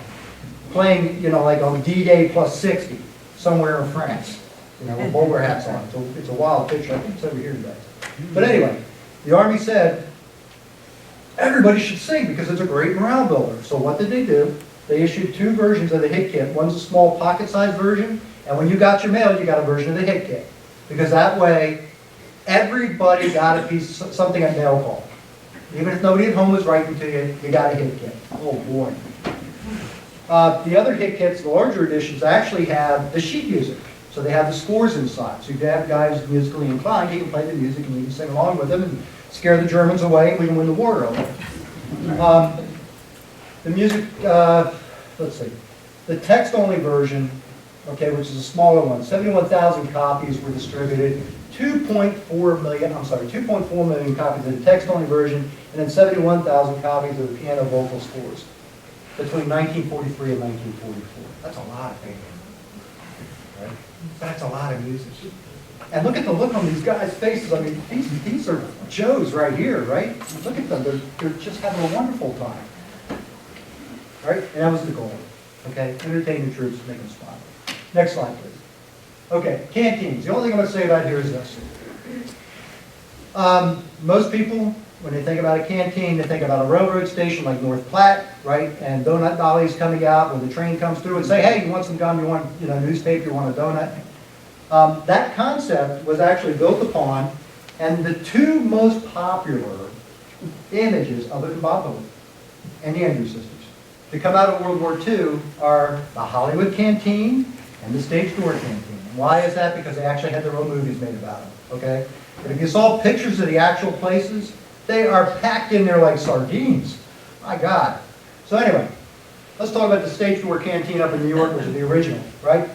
playing, you know, like on D-Day plus 60 somewhere in France, you know, with bowler hats on. It's a wild picture. I think it's over here today. But anyway, the Army said, everybody should sing because it's a great morale builder. So what did they do? They issued two versions of the hit kit. One's a small pocket-sized version, and when you got your mail, you got a version of the hit kit. Because that way, everybody got a piece, something at mail call. Even if nobody at home was writing to you, you got a hit kit. Oh boy. The other hit kits, the larger editions, actually have the sheet music. So they have the scores inside. So you have guys musically inclined, you can play the music and you can sing along with them and scare the Germans away and we can win the war over. The music, let's see, the text-only version, okay, which is a smaller one, 71,000 copies were distributed, 2.4 million copies of the text-only version, and then 71,000 copies of the piano vocal scores between 1943 and 1944. That's a lot of paper, right? That's a lot of music. And look at the look on these guys' faces. I mean, these are Joes right here, right? Look at them. They're just having a wonderful time. Right? And that was the goal. Okay? Entertain the troops, make them smile. Next slide, please. Okay, canteens. The only thing I'm going to say about here is this. Most people, when they think about a canteen, they think about a railroad station like North Platte, right? And donut dollies coming out when the train comes through and say, hey, you want some gum, you want, newspaper, you want a donut. That concept was actually built upon, and the two most popular images of it in Bob and the Andrews sisters to come out of World War II are the Hollywood Canteen and the Stage Door Canteen. Why is that? Because they actually had their own movies made about them, okay? But if you saw pictures of the actual places, they are packed in there like sardines. My God. So anyway, let's talk about the Stage Door Canteen up in New York, which is the original, right?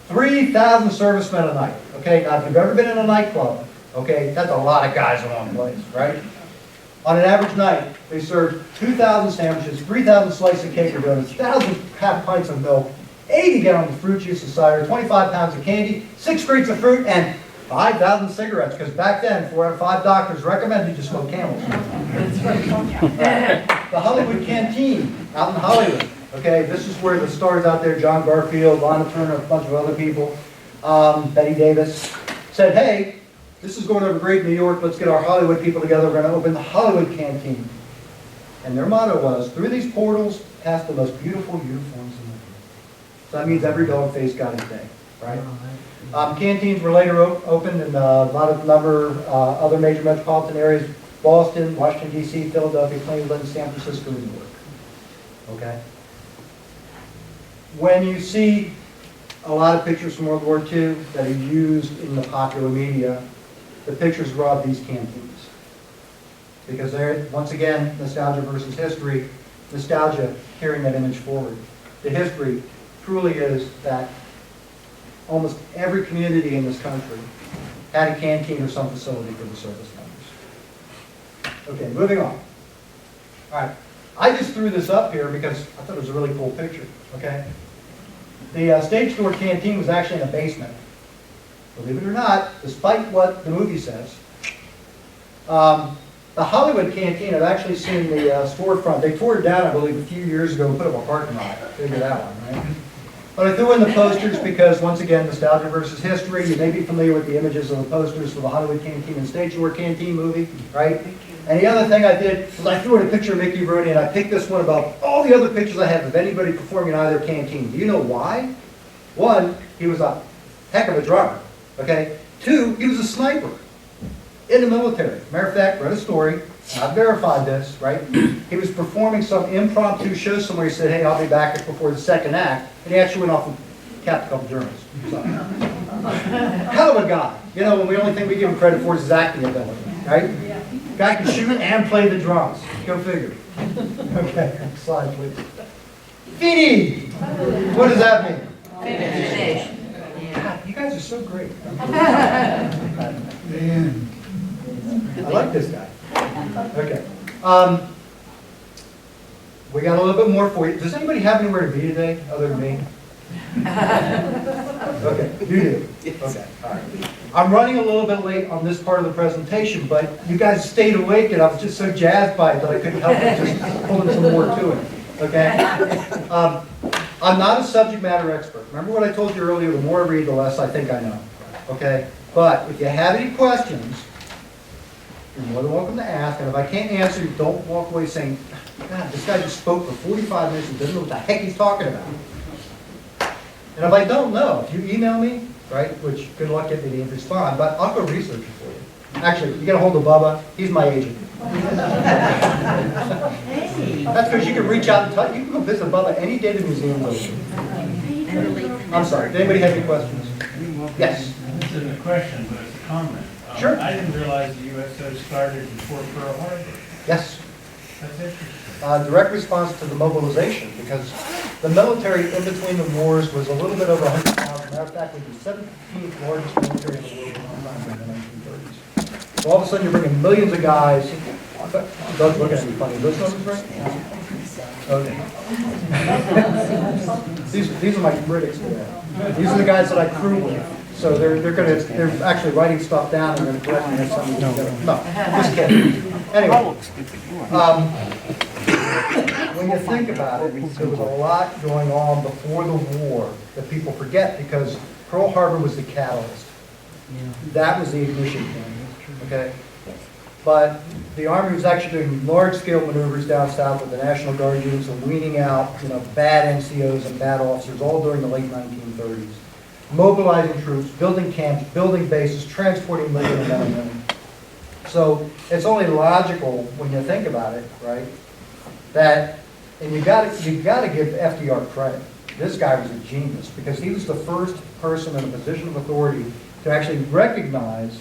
3,000 servicemen a night, okay? Now, if you've ever been in a nightclub, okay, that's a lot of guys in one place, right? On an average night, they served 2,000 sandwiches, 3,000 slices of cake or donuts, 1,000 half pints of milk, 80 gallons of fruit juice and cider, 25 pounds of candy, 6 crates of fruit, and 5,000 cigarettes, because back then, 4 out of 5 doctors recommended you smoke Camels. The Hollywood Canteen out in Hollywood. Okay, this is where the stars out there, John Garfield, Lana Turner, a bunch of other people, Betty Davis, said, hey, this is going over great in New York, let's get our Hollywood people together, we're going to open the Hollywood Canteen. And their motto was, through these portals, past the most beautiful uniforms in the world. So that means every dog face got his day, right? Canteens were later opened in a lot of other major metropolitan areas, Boston, Washington, D.C., Philadelphia, Cleveland, San Francisco, New York. Okay? When you see a lot of pictures from World War II that are used in the popular media, the pictures were of these canteens. Because they're, once again, nostalgia versus history, nostalgia carrying that image forward. The history truly is that almost every community in this country had a canteen or some facility for the service members. Okay, moving on. All right, I just threw this up here because I thought it was a really cool picture, okay? The Stage Door Canteen was actually in a basement. Believe it or not, despite what the movie says, The Hollywood Canteen, I've actually seen the storefront. They tore it down, I believe, a few years ago and put up a parking lot. Figure that one, right? But I threw in the posters because, once again, nostalgia versus history. You may be familiar with the images of the posters for the Hollywood Canteen and Stage Door Canteen movie, right? And the other thing I did was I threw in a picture of Mickey Rooney, and I picked this one about all the other pictures I have of anybody performing in either canteen. Do you know why? One, he was a heck of a drummer, okay? Two, he was a sniper in the military. Matter of fact, read a story, I've verified this, right? He was performing some impromptu show somewhere. He said, hey, I'll be back before the second act. And he actually went off and capped a couple Germans. So, hell of a guy. You know, when the only thing we give him credit for is his acting ability, right? Guy can shoot and play the drums. Go figure. Okay, next slide, please. Fini! What does that mean? Finish. God, you guys are so great. Dan, I like this guy. Okay. We got a little bit more for you. Does anybody have anywhere to be today other than me? Okay, you do. Okay, all right. I'm running a little bit late on this part of the presentation, but you guys stayed awake and I was just so jazzed by it that I couldn't help but just pulling some more to it. Okay? I'm not a subject matter expert. Remember what I told you earlier, the more I read, the less I think I know. Okay? But if you have any questions, you're more than welcome to ask, and if I can't answer you, don't walk away saying, God, this guy just spoke for 45 minutes and doesn't know what the heck he's talking about. And if I don't know, if you email me, right, which good luck getting me to respond, but I'll go research it for you. Actually, you get a hold of Bubba, he's my agent. That's because you can reach out and touch, you can go visit Bubba any day the museum's open. I'm sorry, did anybody have any questions? Yes? this isn't a question, but it's a comment. Sure. I didn't realize the USO started before Pearl Harbor. Yes. That's interesting. Direct response to the mobilization, because the military in between the wars was a little bit over 100,000. Matter of fact, it was the 17th largest military in the world at one time in the 1930s. So all of a sudden, you're bringing millions of guys. Doug's looking at me funny. Are those numbers right? Okay. These are my critics today. These are the guys that I crew with. So they're actually writing stuff down and going to correct me next time we get together. No, just kidding. Anyway, when you think about it, there was a lot going on before the war that people forget because Pearl Harbor was the catalyst. That was the ignition point. Okay. But the Army was actually doing large-scale maneuvers down south with the National Guard units and weaning out, bad NCOs and bad officers all during the late 1930s. Mobilizing troops, building camps, building bases, transporting millions of men and women. So it's only logical when you think about it, right? That, and you got to give FDR credit. This guy was a genius because he was the first person in a position of authority to actually recognize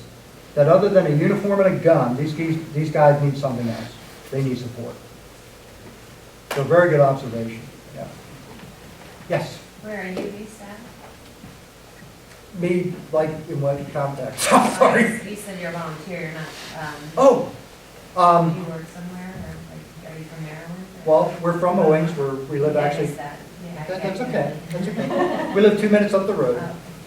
that other than a uniform and a gun, these guys need something else. They need support. So very good observation. Yeah. Yes. Where are you based at? Me, like in what context? I'm sorry. You said you're a volunteer, you're not, Oh. you work somewhere, or like, are you from Maryland? or- Well, we're from Owings, where we live Yeah, actually. is that- yeah, That's yeah. okay. That's okay. We live 2 minutes up the road.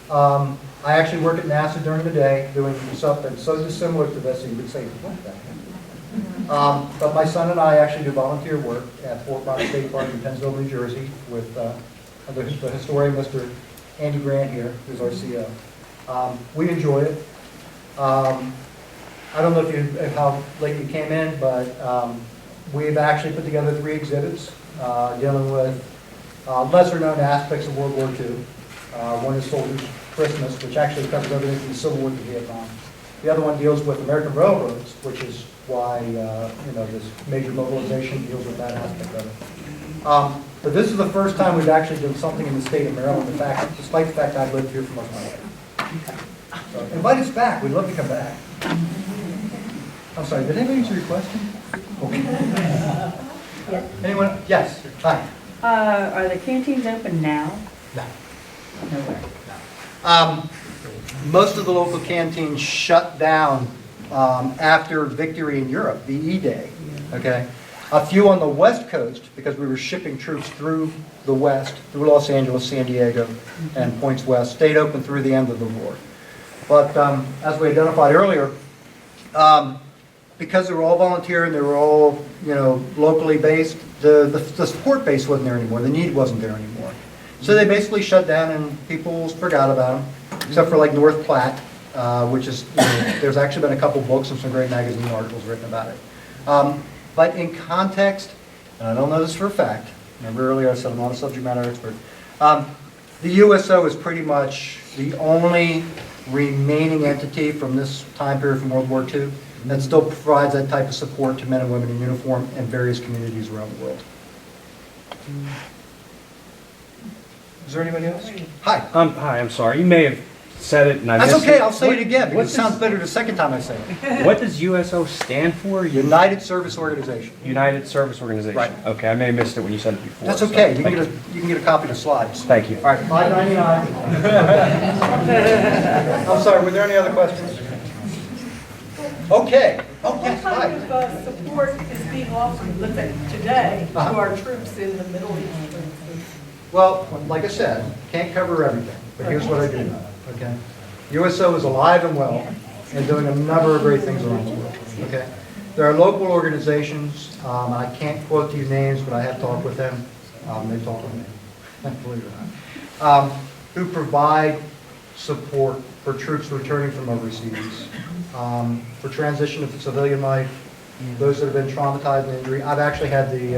Oh. I actually work at NASA during the day doing stuff that's so dissimilar to this, you would say, what the heck? But my son and I actually do volunteer work at Fort Bonneville State Park in Pennsville, New Jersey, with the historian, Mr. Andy Grant here, who's our CO. We enjoy it. I don't know how late you came in, but we've actually put together 3 exhibits dealing with lesser-known aspects of World War II. One is Soldiers' Christmas, which actually covers everything from the Civil War to Vietnam. The other one deals with American railroads, which is why this major mobilization deals with that aspect of it. But this is the first time we've actually done something in the state of Maryland, despite the fact I've lived here for most of my life. So invite us back. We'd love to come back. I'm sorry, did anybody answer your question? Okay. Anyone? Yes. Hi. Are the canteens open now? No. Nowhere. Most of the local canteens shut down after victory in Europe, VE Day. Okay. A few on the West Coast, because we were shipping troops through the West, through Los Angeles, San Diego, and points west, stayed open through the end of the war. But as we identified earlier, because they were all volunteer and they were all, locally based, the support base wasn't there anymore, the need wasn't there anymore. So they basically shut down and people forgot about them, except for like North Platte, which is, there's actually been a couple books and some great magazine articles written about it. But in context, and I don't know this for a fact, remember earlier I said I'm not a subject matter expert, the USO is pretty much the only remaining entity from this time period from World War II that still provides that type of support to men and women in uniform in various communities around the world. Is there anybody else? Hi. Hi, I'm sorry. You may have said it and I That's missed okay, it. I'll say it again because what it sounds better the second time I say it. What does USO stand for? United Service Organization. United Service Organization. Right. Okay, I may have missed it when you said it before. That's so okay, you thank can get a copy of the slides. Thank you. All right, $5.99. I'm sorry, were there any other questions? Okay. Oh, What yes, kind hi. of support is being offered, let's say, today to our troops in the Middle East, for instance? Well, like I said, can't cover everything, but here's what I do know, okay? USO is alive and well and doing a number of great things around the world, okay? There are local organizations, I can't quote these names, but I have talked with them. They talk with me, believe it or not, who provide support for troops returning from overseas, for transition to civilian life, those that have been traumatized and injury. I've actually had the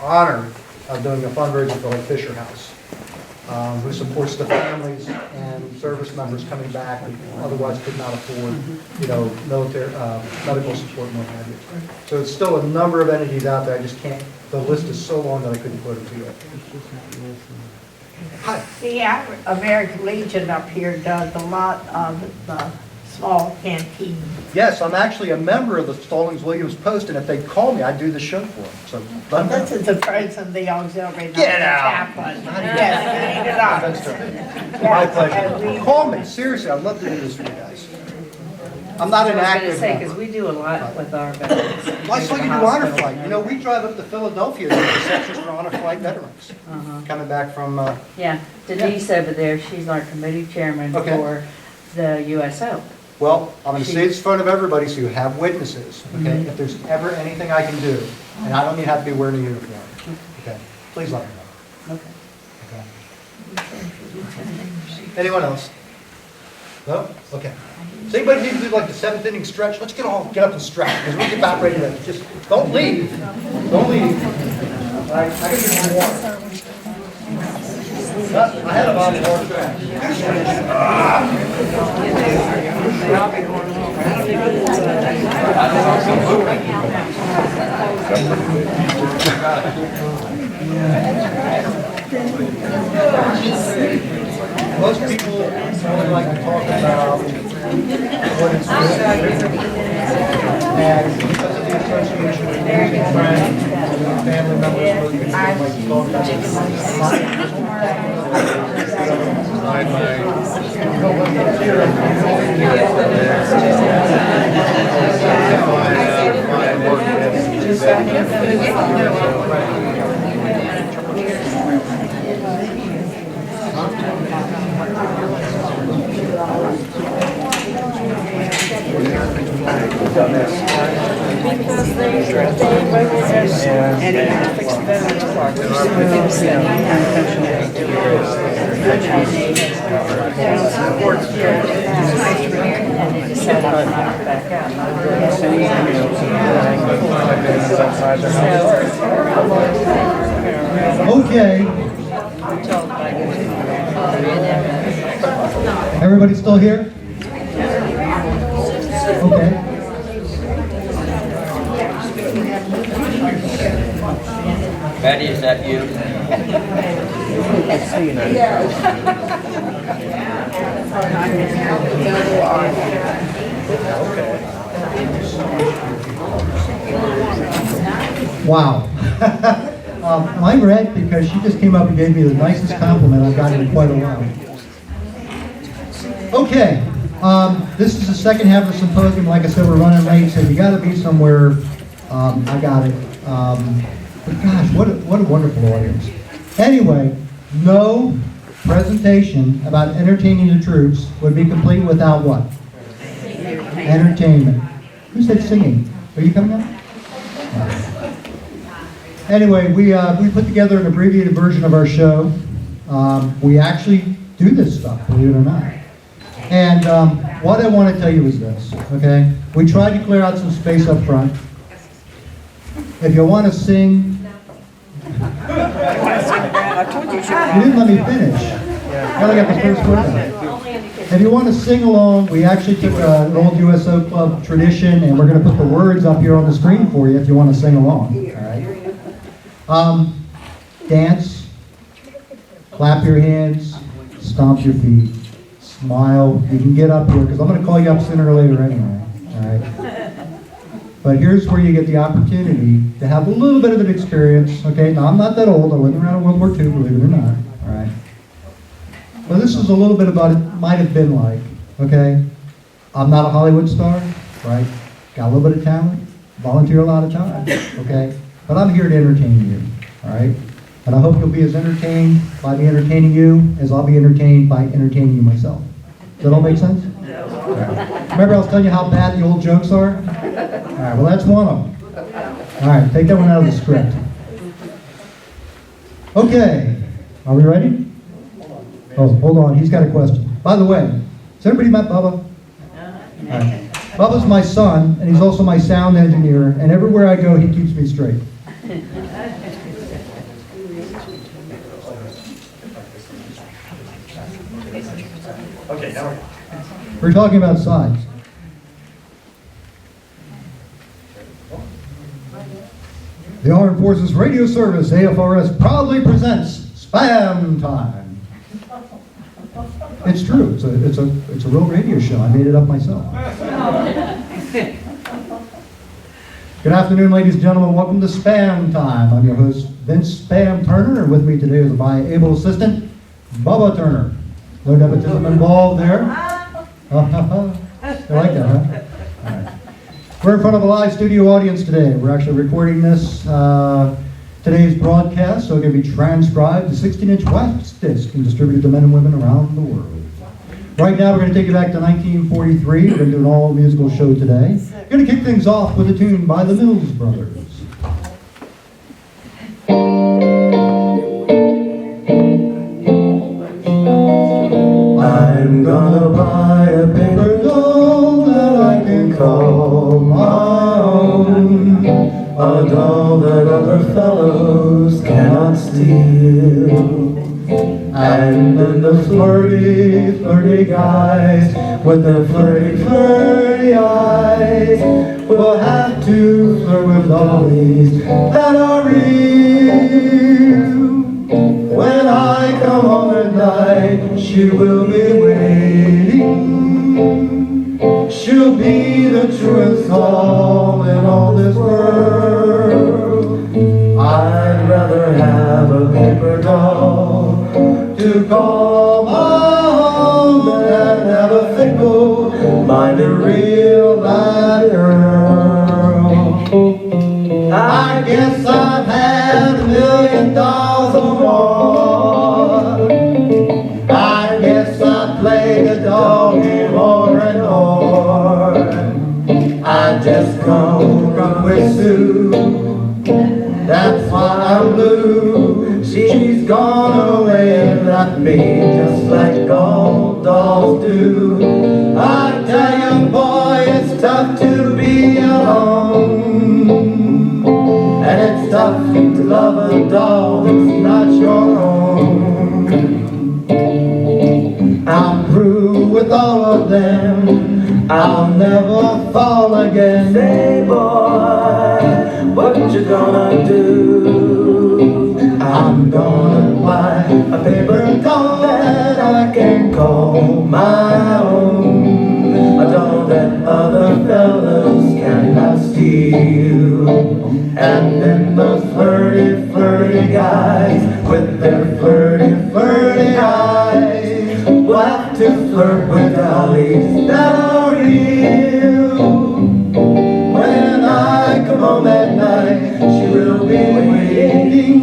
honor of doing a fundraiser for like Fisher House, who supports the families and service members coming back who otherwise could not afford, military, medical support and what have you. So it's still a number of entities out there. I just can't, the list is so long that I couldn't put it to you. Hi. The American Legion up here does a lot of the small canteens. Yes, I'm actually a member of the Stallings-Williams Post, and if they call me, I do the show for them. So let me know. This is the president of the auxiliary. Get out. Chaplain. Yes, That's it terrific. My pleasure. Call me, seriously, I'd love to do this for you guys. I'm not an I was active gonna say, member. because we do a lot with our veterans. Well, I saw you do honor flight. We drive up to Philadelphia to do receptions for honor flight veterans coming back from. Yeah, Denise over there, she's our committee chairman Okay. for the USO. Well, I'm going to say this in front of everybody so you have witnesses. Okay, if there's ever anything I can do, and I don't need to have to be wearing a uniform. Okay, please let me know. Okay. Okay. Anyone else? No? Okay. Does anybody need to do like the 7th inning stretch? Let's get up and stretch because we're about ready to just, don't leave. Don't leave. All right, I can get some water. I had a bottle of water. Most people only like to talk about what it's doing. And because of the association with losing friends, losing family members, losing like to talk about Okay. Everybody still here? Okay. Betty, is that you? Wow. I'm red because she just came up and gave me the nicest compliment I've gotten in quite a while. Okay. This is the second half of the symposium. Like I said, we're running late, so you got to be somewhere. I got it. But gosh, what a wonderful audience. Anyway, no presentation about entertaining the troops would be complete without what? Entertainment. Who said singing? Are you coming up? Anyway, we put together an abbreviated version of our show. We actually do this stuff, believe it or not. And what I want to tell you is this, okay? We tried to clear out some space up front. If you want to sing... I told you you should. You didn't let me finish. I only got the first word out. If you want to sing along, we actually took an old USO Club tradition, and we're going to put the words up here on the screen for you if you want to sing along. All right? Dance, clap your hands, stomp your feet, smile. You can get up here, because I'm going to call you up sooner or later anyway. All right? But here's where you get the opportunity to have a little bit of an experience. Okay, now I'm not that old. I wasn't around in World War II, believe it or not. All right. Well, this is a little bit about it might have been like. Okay, I'm not a Hollywood star, right? Got a little bit of talent, volunteer a lot of time. Okay, but I'm here to entertain you. All right, and I hope you'll be as entertained by me entertaining you as I'll be entertained by entertaining you myself. Does that all make sense? All right. Remember I was telling you how bad the old jokes are? All right, well, that's one of them. All right, take that one out of the script. Okay, are we ready? Oh, hold on, he's got a question. By the way, has everybody met Bubba? All right. Bubba's my son, and he's also my sound engineer, and everywhere I go, he keeps me straight. Okay, now we're talking about sides. The Armed Forces Radio Service, AFRS, proudly presents Spam Time. It's true. It's a real radio show. I made it up myself. Good afternoon, ladies and gentlemen. Welcome to Spam Time. I'm your host, Vince Spam Turner, and with me today is my able assistant, Bubba Turner. No nepotism involved there. You like that, huh? All right. We're in front of a live studio audience today. We're actually recording this, today's broadcast, so it's going to be transcribed to 16-inch wax disc and distributed to men and women around the world. Right now, we're going to take you back to 1943. We're going to do an all-musical show today. We're going to kick things off with a tune by the Mills Brothers. I'm gonna buy a paper doll that I can call my own, a doll that other fellows cannot steal. And then the flirty, flirty guys with the flirty, flirty eyes will have to flirt with dollies that are real. When I come home at night, she will be waiting. She'll be the truest doll in all this world. I'd rather have a paper doll to call my own than have a fickle-minded real-life girl. I guess I've had $1 million or more. I guess I played the dog game more and more. I just come from with Sue. That's why I'm blue. She's gone away and left me just like old dolls do. I tell you, boy, it's tough to be alone. And it's tough to love a doll that's not your own. I'm through with all of them. I'll never fall again. Say, boy, what you gonna do? I'm gonna buy a paper doll that I can call my own, a doll that other fellas cannot steal. And then those flirty, flirty guys with their flirty, flirty eyes will have to flirt with dollies that are real. When I come home at night, she will be waiting.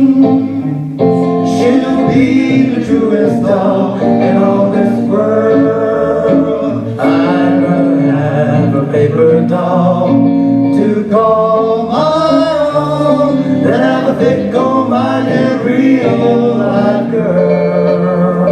She'll be the truest doll in all this world. I'd rather have a paper doll real-life girl.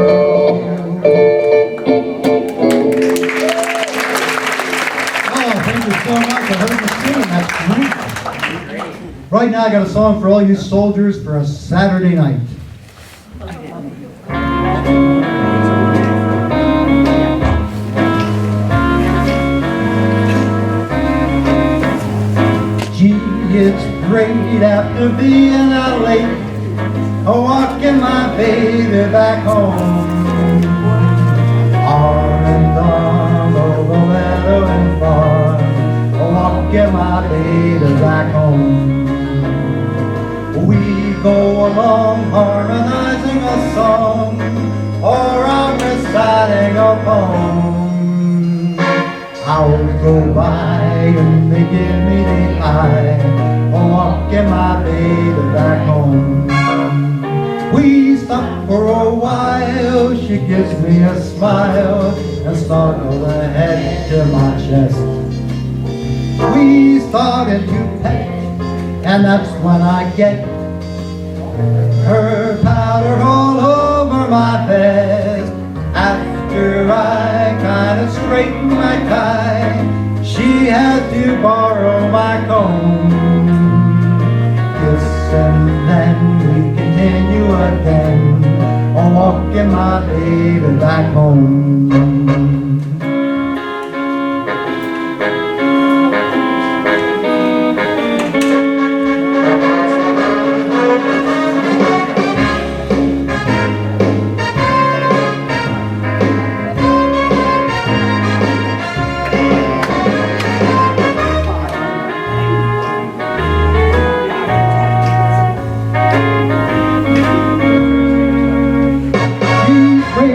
Oh, thank you so much. I heard you singing. That's great. Right now, I got a song for all you soldiers for a Saturday night. Gee, it's great after being out late, walking my baby back home. Arm in arm over meadow and farm, walking my baby back home. We go along harmonizing a song, or I'm reciting a poem. I'll go by and they give me the eye, walking my baby back home. We stop for a while, she gives me a smile and snuggle her head to my chest. We started to pet, and that's when I get her powder all over my vest. After I kind of straighten my tie, she has to borrow my comb. Kiss and then we continue again, walking my baby back home.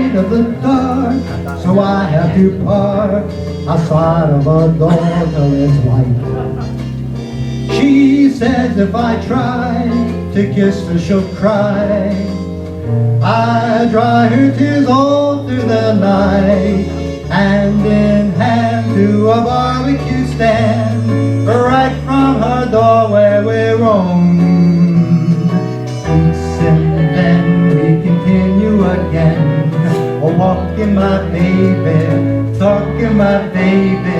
Of the dark, so I have to park outside of a door till it's light. She says if I try to kiss her, she'll cry. I dry her tears all through the night, hand in hand to a barbecue stand, right from her door where we roam. Eats and then we continue again, walking my baby, talking my baby,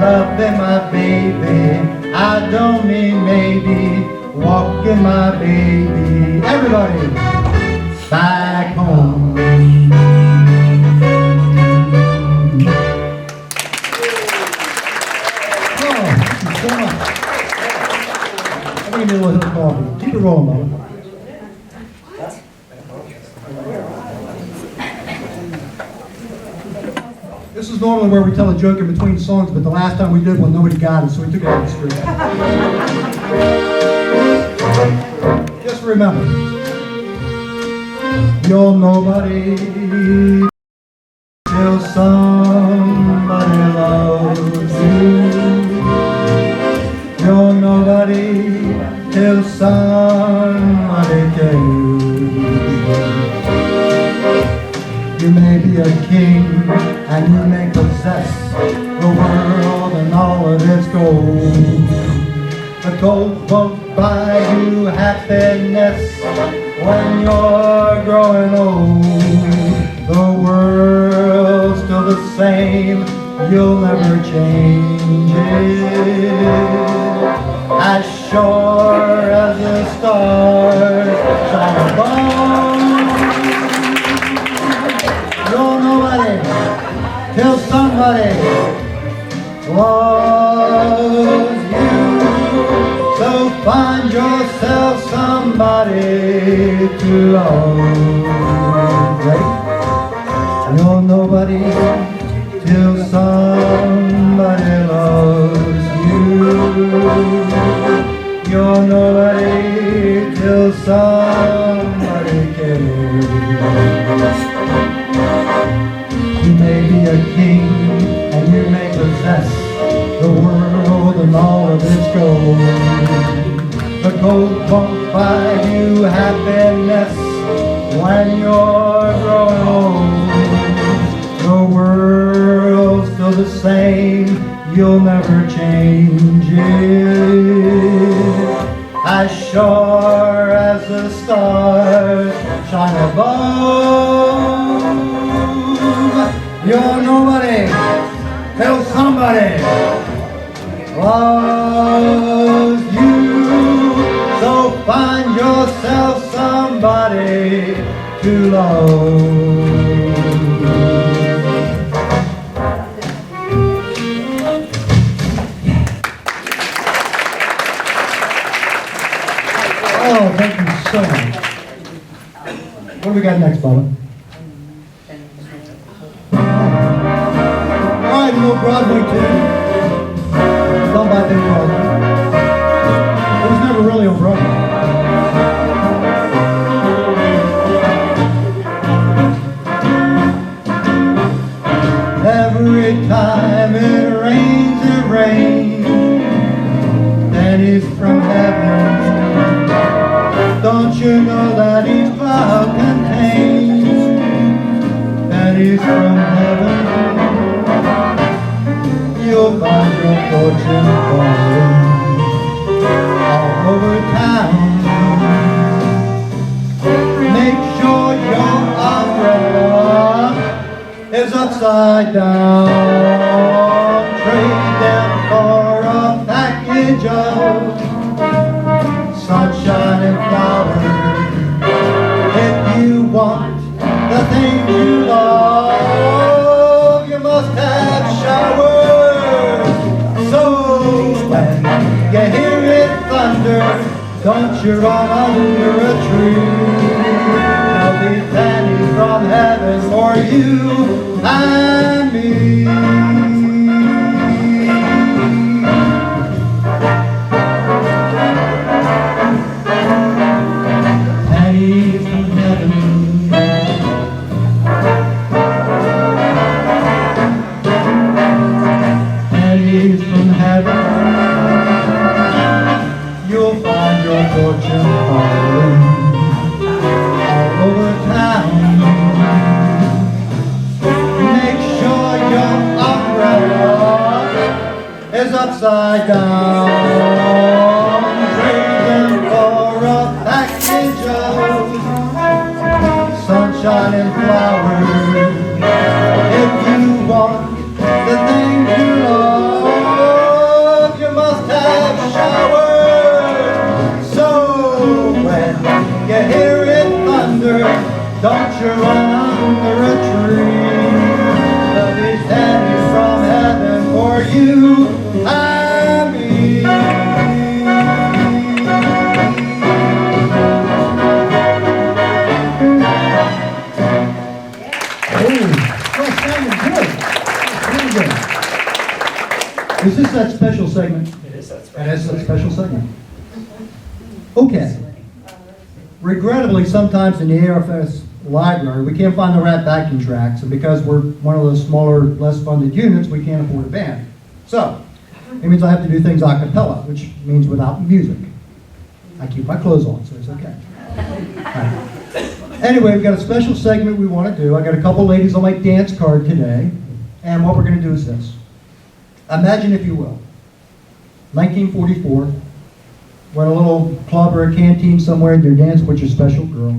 loving my baby. I don't mean maybe, walking my baby. Everybody, back home. Oh, thank you so much. I'm gonna give you a little coffee. Keep it rolling, Mama. This is normally where we tell a joke in between songs, but the last time we did one, nobody got it, so we took it out of the street. Just remember, you're nobody till somebody loves you. You're nobody till somebody cares. You may be a king and you may possess the world and all of its gold. The gold won't buy you happiness when you're growing old. The world's still the same, you'll never change it. As sure as the stars shine above, you're nobody till somebody loves you. So find yourself somebody to love. Right? You're nobody till somebody loves you. You're nobody till somebody cares. You may be a king and you may possess the world and all of its gold. The gold won't buy you happiness when you're growing old. The world's still the same, you'll never change it. As sure as the stars shine above. You're nobody till somebody loves you. So find yourself somebody to love. Oh, thank you so much. What do we got next, Bubba? All right, no Broadway tune. Done by Big Broadway. It was never really on Broadway. Every time it rains, and it's from heaven. Don't you know that each cloud contains that is from heaven? You'll find your fortune falling all over town. Make sure your umbrella is upside down. Trade them for a package of sunshine and flowers. If you want the things you love, you must have showers. So when you hear it thunder, don't you run under a tree. There'll be pennies from heaven for you and me. You'll find your fortune falling all over town. Make sure your umbrella is upside down. Trade them for a package of sunshine and flowers. If you want the things you love, you must have showers. So when you hear it thunder, don't you run under a tree. There'll be pennies from heaven for you and me. Is this that special segment? It is that special segment. Okay. Regrettably, sometimes in the ARFS library, we can't find the rat backing tracks, and because we're one of those smaller, less funded units, we can't afford a band. So, it means I have to do things a cappella, which means without music. I keep my clothes on, so it's okay. Right. Anyway, we've got a special segment we want to do. I got a couple ladies on my dance card today, and what we're going to do is this. Imagine, if you will, 1944, we're in a little club or a canteen somewhere and you're dancing with your special girl.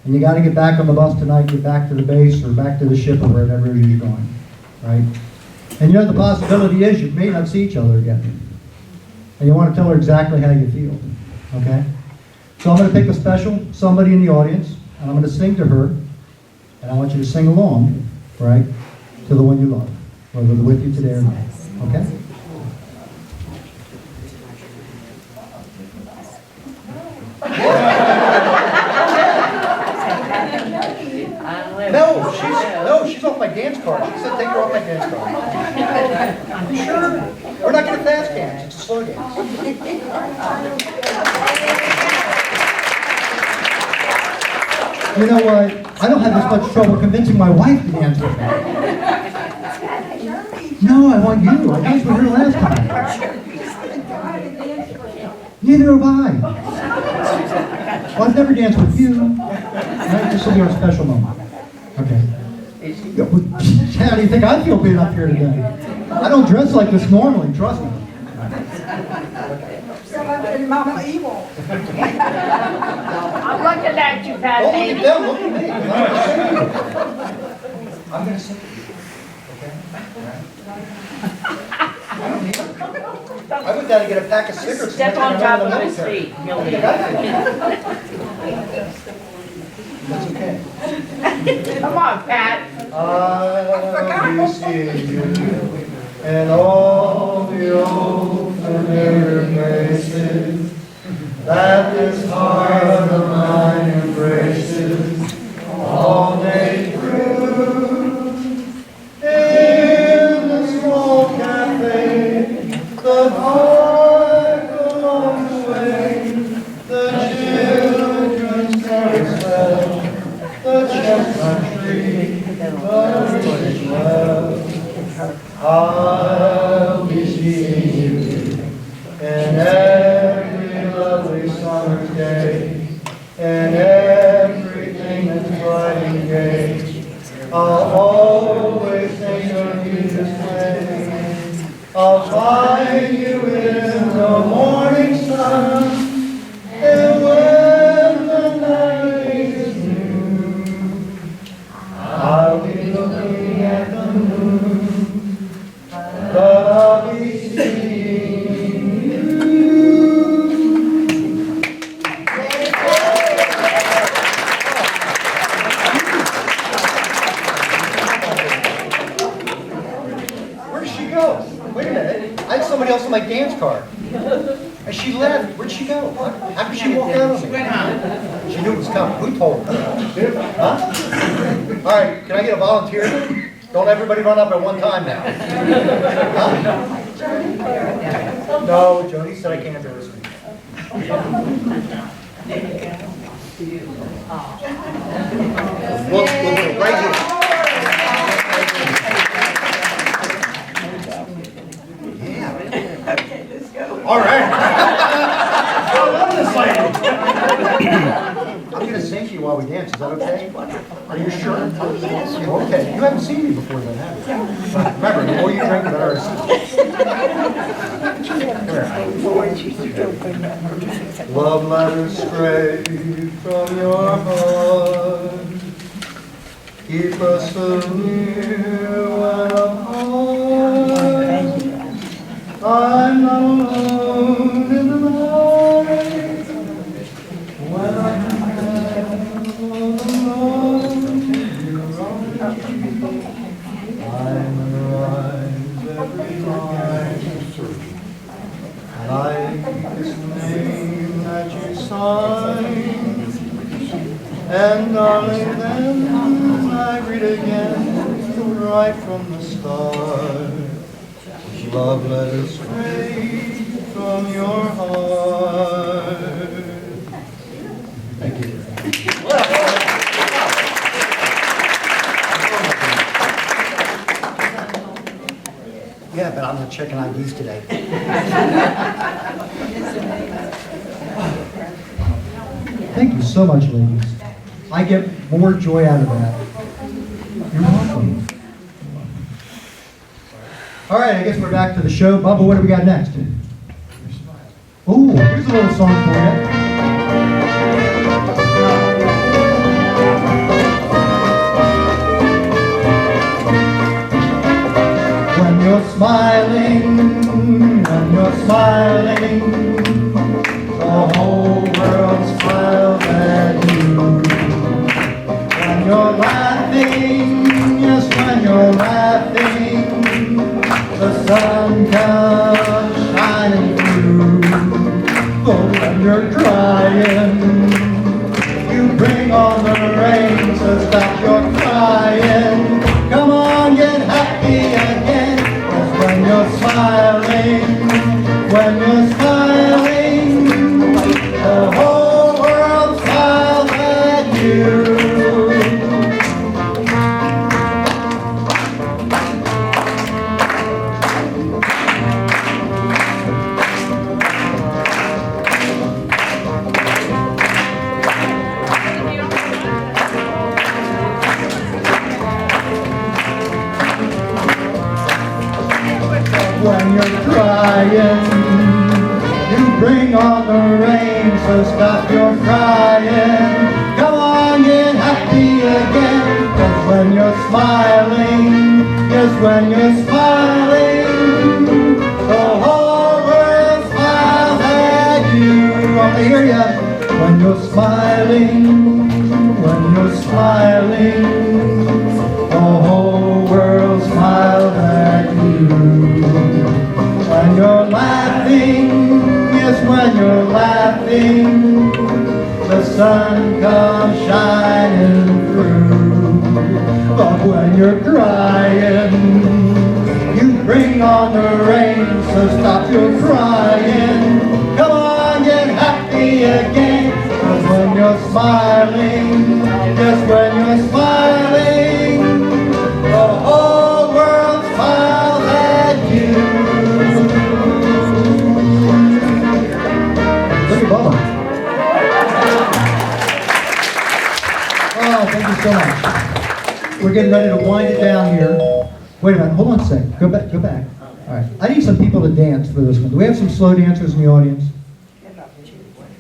And you got to get back on the bus tonight, get back to the base or back to the ship or wherever it is you're going, right? And you know the possibility is you may not see each other again. And you want to tell her exactly how you feel, okay? So I'm going to pick a special somebody in the audience and I'm going to sing to her. And I want you to sing along, right, to the one you love, whether they're with you today or not. Okay? No, she's off my dance card. She said take her off my dance card. Sure. We're not going to fast dance. It's a slow dance. You know what? I don't have as much trouble convincing my wife to dance with me. No, I want you. I danced with her last time. Neither have I. Well, I've never danced with you. Right? This will be our special moment. Okay. How do you think I feel being up here today? I don't dress like this normally, trust me. Mama evil. I looking at you, Don't look Patty. at them, look at me. I'm gonna sing to you. Okay? I went down to get a pack of cigarettes. Step and on I top ran of to the his military. feet. He'll I think leave. I got it. That's okay. Come on, Pat. I'll be seeing you and all the old familiar faces that this heart of mine embraces all day through. In the small cafe, the park along the way, the children's carousel, the chestnut tree, the well. I'll be seeing you in every lovely summer's day, and everything that's bright and gay. I'll always think of you this way. I'll find you in the morning sun, and when the night is new, I'll be looking at the moon, but I'll be seeing you. Where did she go? Wait a minute. I had somebody else on my dance card. And she left. Where'd she go? How could she walk out on me? She knew it was coming. Who told her? Huh? All right, can I get a volunteer? Don't everybody run up at one time now. Huh? No, Jody said I can't do this. We'll do it right here. All right. I love this lady. I'm going to sing to you while we dance. Is that okay? Are you sure? Oh, yes. Okay. You haven't seen me before then, have you? But remember, the more you drink, the better I see. Love letters straight from your heart. Keep us so near when apart. I'm not alone in the night when I'm alone. I memorize every line, like this name that you sign. And darling, then I read again right from the start. Love letters straight from your heart. Thank you. Yeah, but I'm not checking IDs today. Thank you so much, ladies. I get more joy out of that. You're welcome. All right, I guess we're back to the show. Bubba, what do we got next? Ooh, here's a little song for you. When you're smiling, the whole world smiles at you. When you're laughing, yes, when you're laughing, the sun comes shining through. But when you're crying, you bring on the rain to stop your crying. Come on, get happy again. 'Cause when you're smiling, the whole world smiles at you. When you're crying, you bring on the rain, so stop your crying. you're smiling, yes, when you're smiling, the whole world smiles at you. I hear ya. When you're smiling, when you're smiling, the whole world smiles at you. When you're laughing, yes, when you're laughing, the sun comes shining through. But when you're crying, you bring on the rain, so stop your crying. Come on, get happy again. 'Cause when you're smiling, just when you're smiling, the whole world smiles at you. Look at Bubba. Oh, thank you so much. We're getting ready to wind it down here. Wait a minute, hold on a second. Go back, go back. All right, I need some people to dance for this one. Do we have some slow dancers in the audience?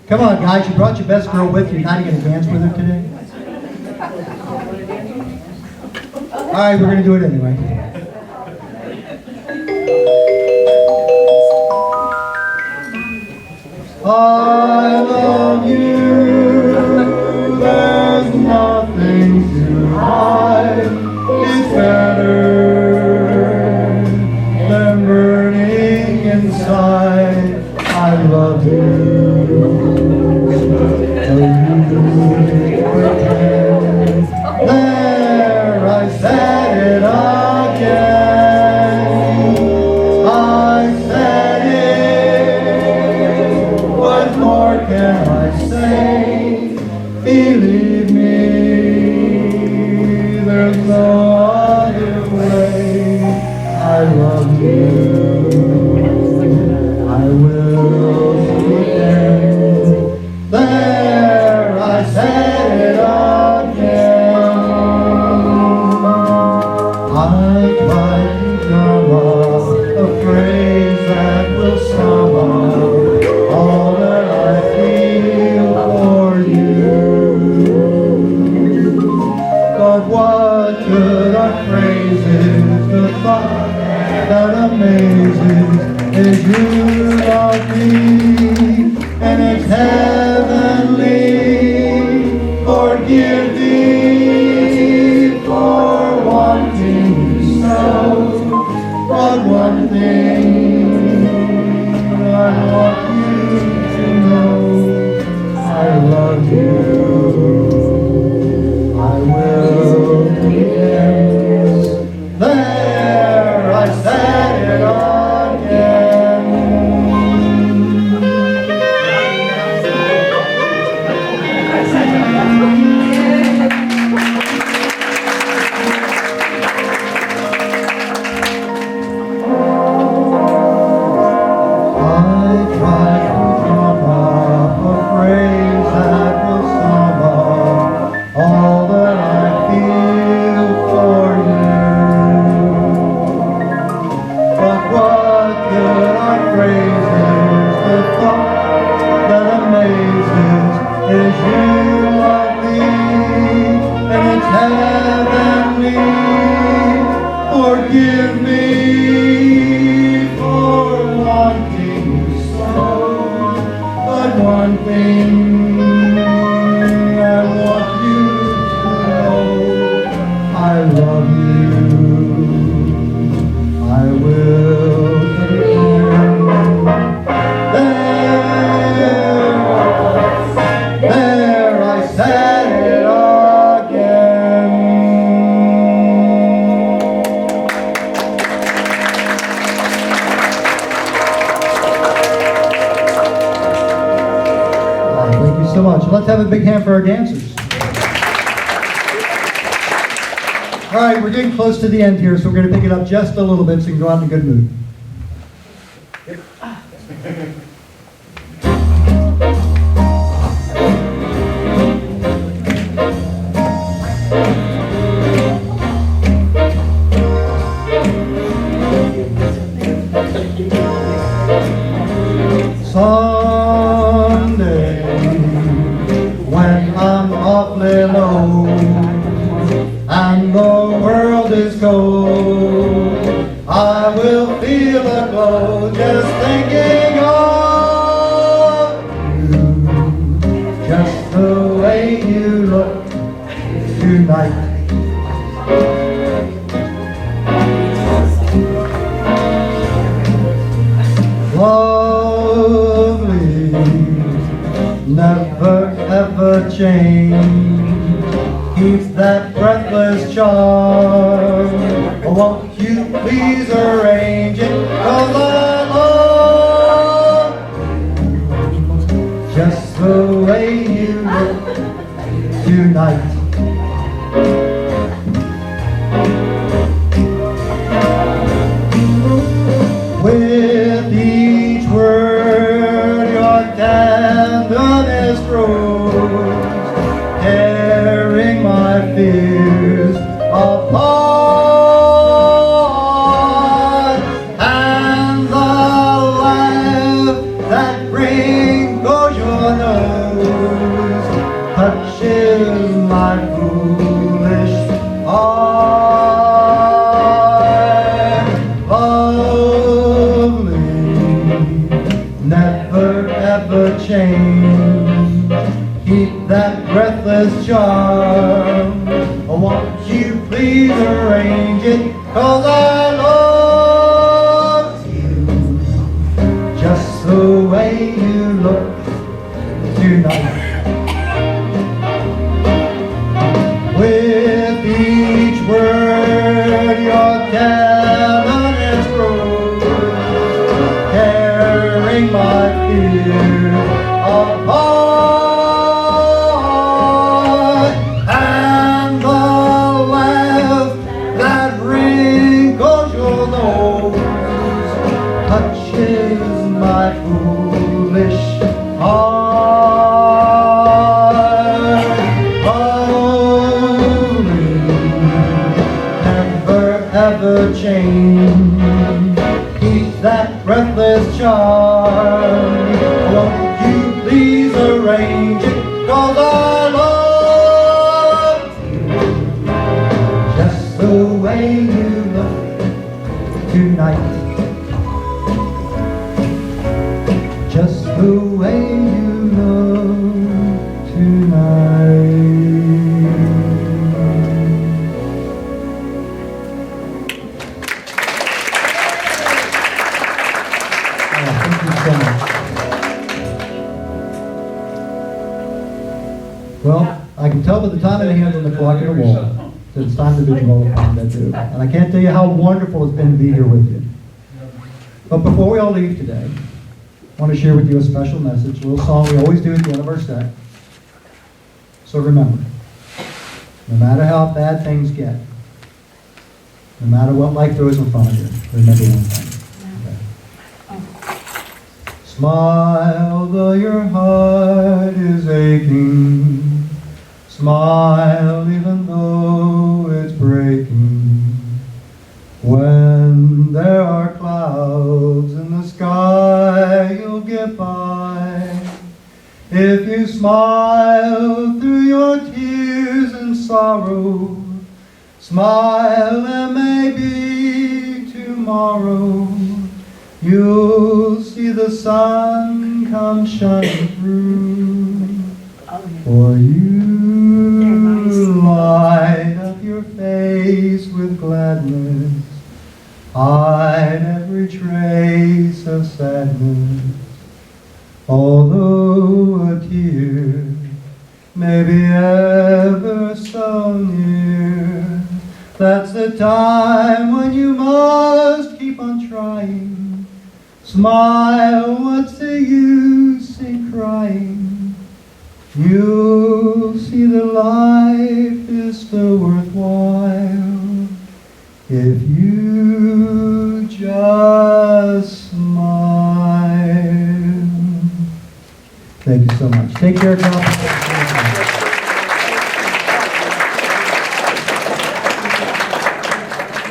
Come on, guys, you brought your best girl with you. Now you're going to dance with her today? All right, we're going to do it anyway. I love you. There's nothing to hide. It's better than burning inside. I love you. There, I said it again. I said it. What more can I say? Believe me, there's no other way. I love you. I will pretend. There, I said it again. I tried to drum up a phrase that will sum up all that I feel for you. But what good are phrases? The thought that amazes is you love me, and it's heavenly. Forgive me for wanting you so, but one thing I want you to know: I love you. I will pretend. There, I said it again. I tried to drum up a phrase that will sum up all that I feel for you. But what good are phrases? The thought that amazes is you love me, and it's heavenly. Forgive me for wanting you so, but one thing I want you to know: I love you. I will pretend. There, I said it again. Thank you so much. Let's have a big hand for our dancers. All right, we're getting close to the end here, so we're going to pick it up just a little bit so you can go out in a good mood. Someday, when I'm awfully low and the world cold, I will feel a glow just thinking of you. Just the way you look tonight. Lovely, never ever change. Keeps that breathless charm. Oh, won't you please arrange it? 'Cause I love just the way you look tonight. With each word your tenderness grows, tearing my fears apart, and the laugh that wrinkles your nose touches my foolish heart. Lovely, never ever change. Keep that breathless charm. Oh, won't you please arrange it? 'Cause I love you just the way you look tonight. With each word your tenderness grows, carrying my fear apart, and the laugh that wrinkles your nose touches my foolish heart. Only, never ever change. Keep that breathless charm. Won't you please arrange it? 'Cause I love you just the way you look tonight. Just the way you look tonight. Thank you so much. Well, I can tell by the time of the hands on the clock and the wall that it's time to bid you all a fond adieu. And I can't tell you how wonderful it's been to be here with you. But before we all leave today, I want to share with you a special message, a little song we always do at the end of our set. So remember, no matter how bad things get, no matter what life throws in front of you, remember one thing. Okay? Smile though your heart is aching. Smile even though it's breaking. When there are clouds in the sky, you'll get by. If you smile through your tears and sorrow, smile and maybe tomorrow you'll see the sun come shining through. For you light up your face with gladness, hide every trace of sadness. Although a tear may be ever so near, that's the time when you must keep on trying. Smile, what's the use in crying? You'll see that life is still worthwhile if you just smile. Thank you so much. Take care, Calvert.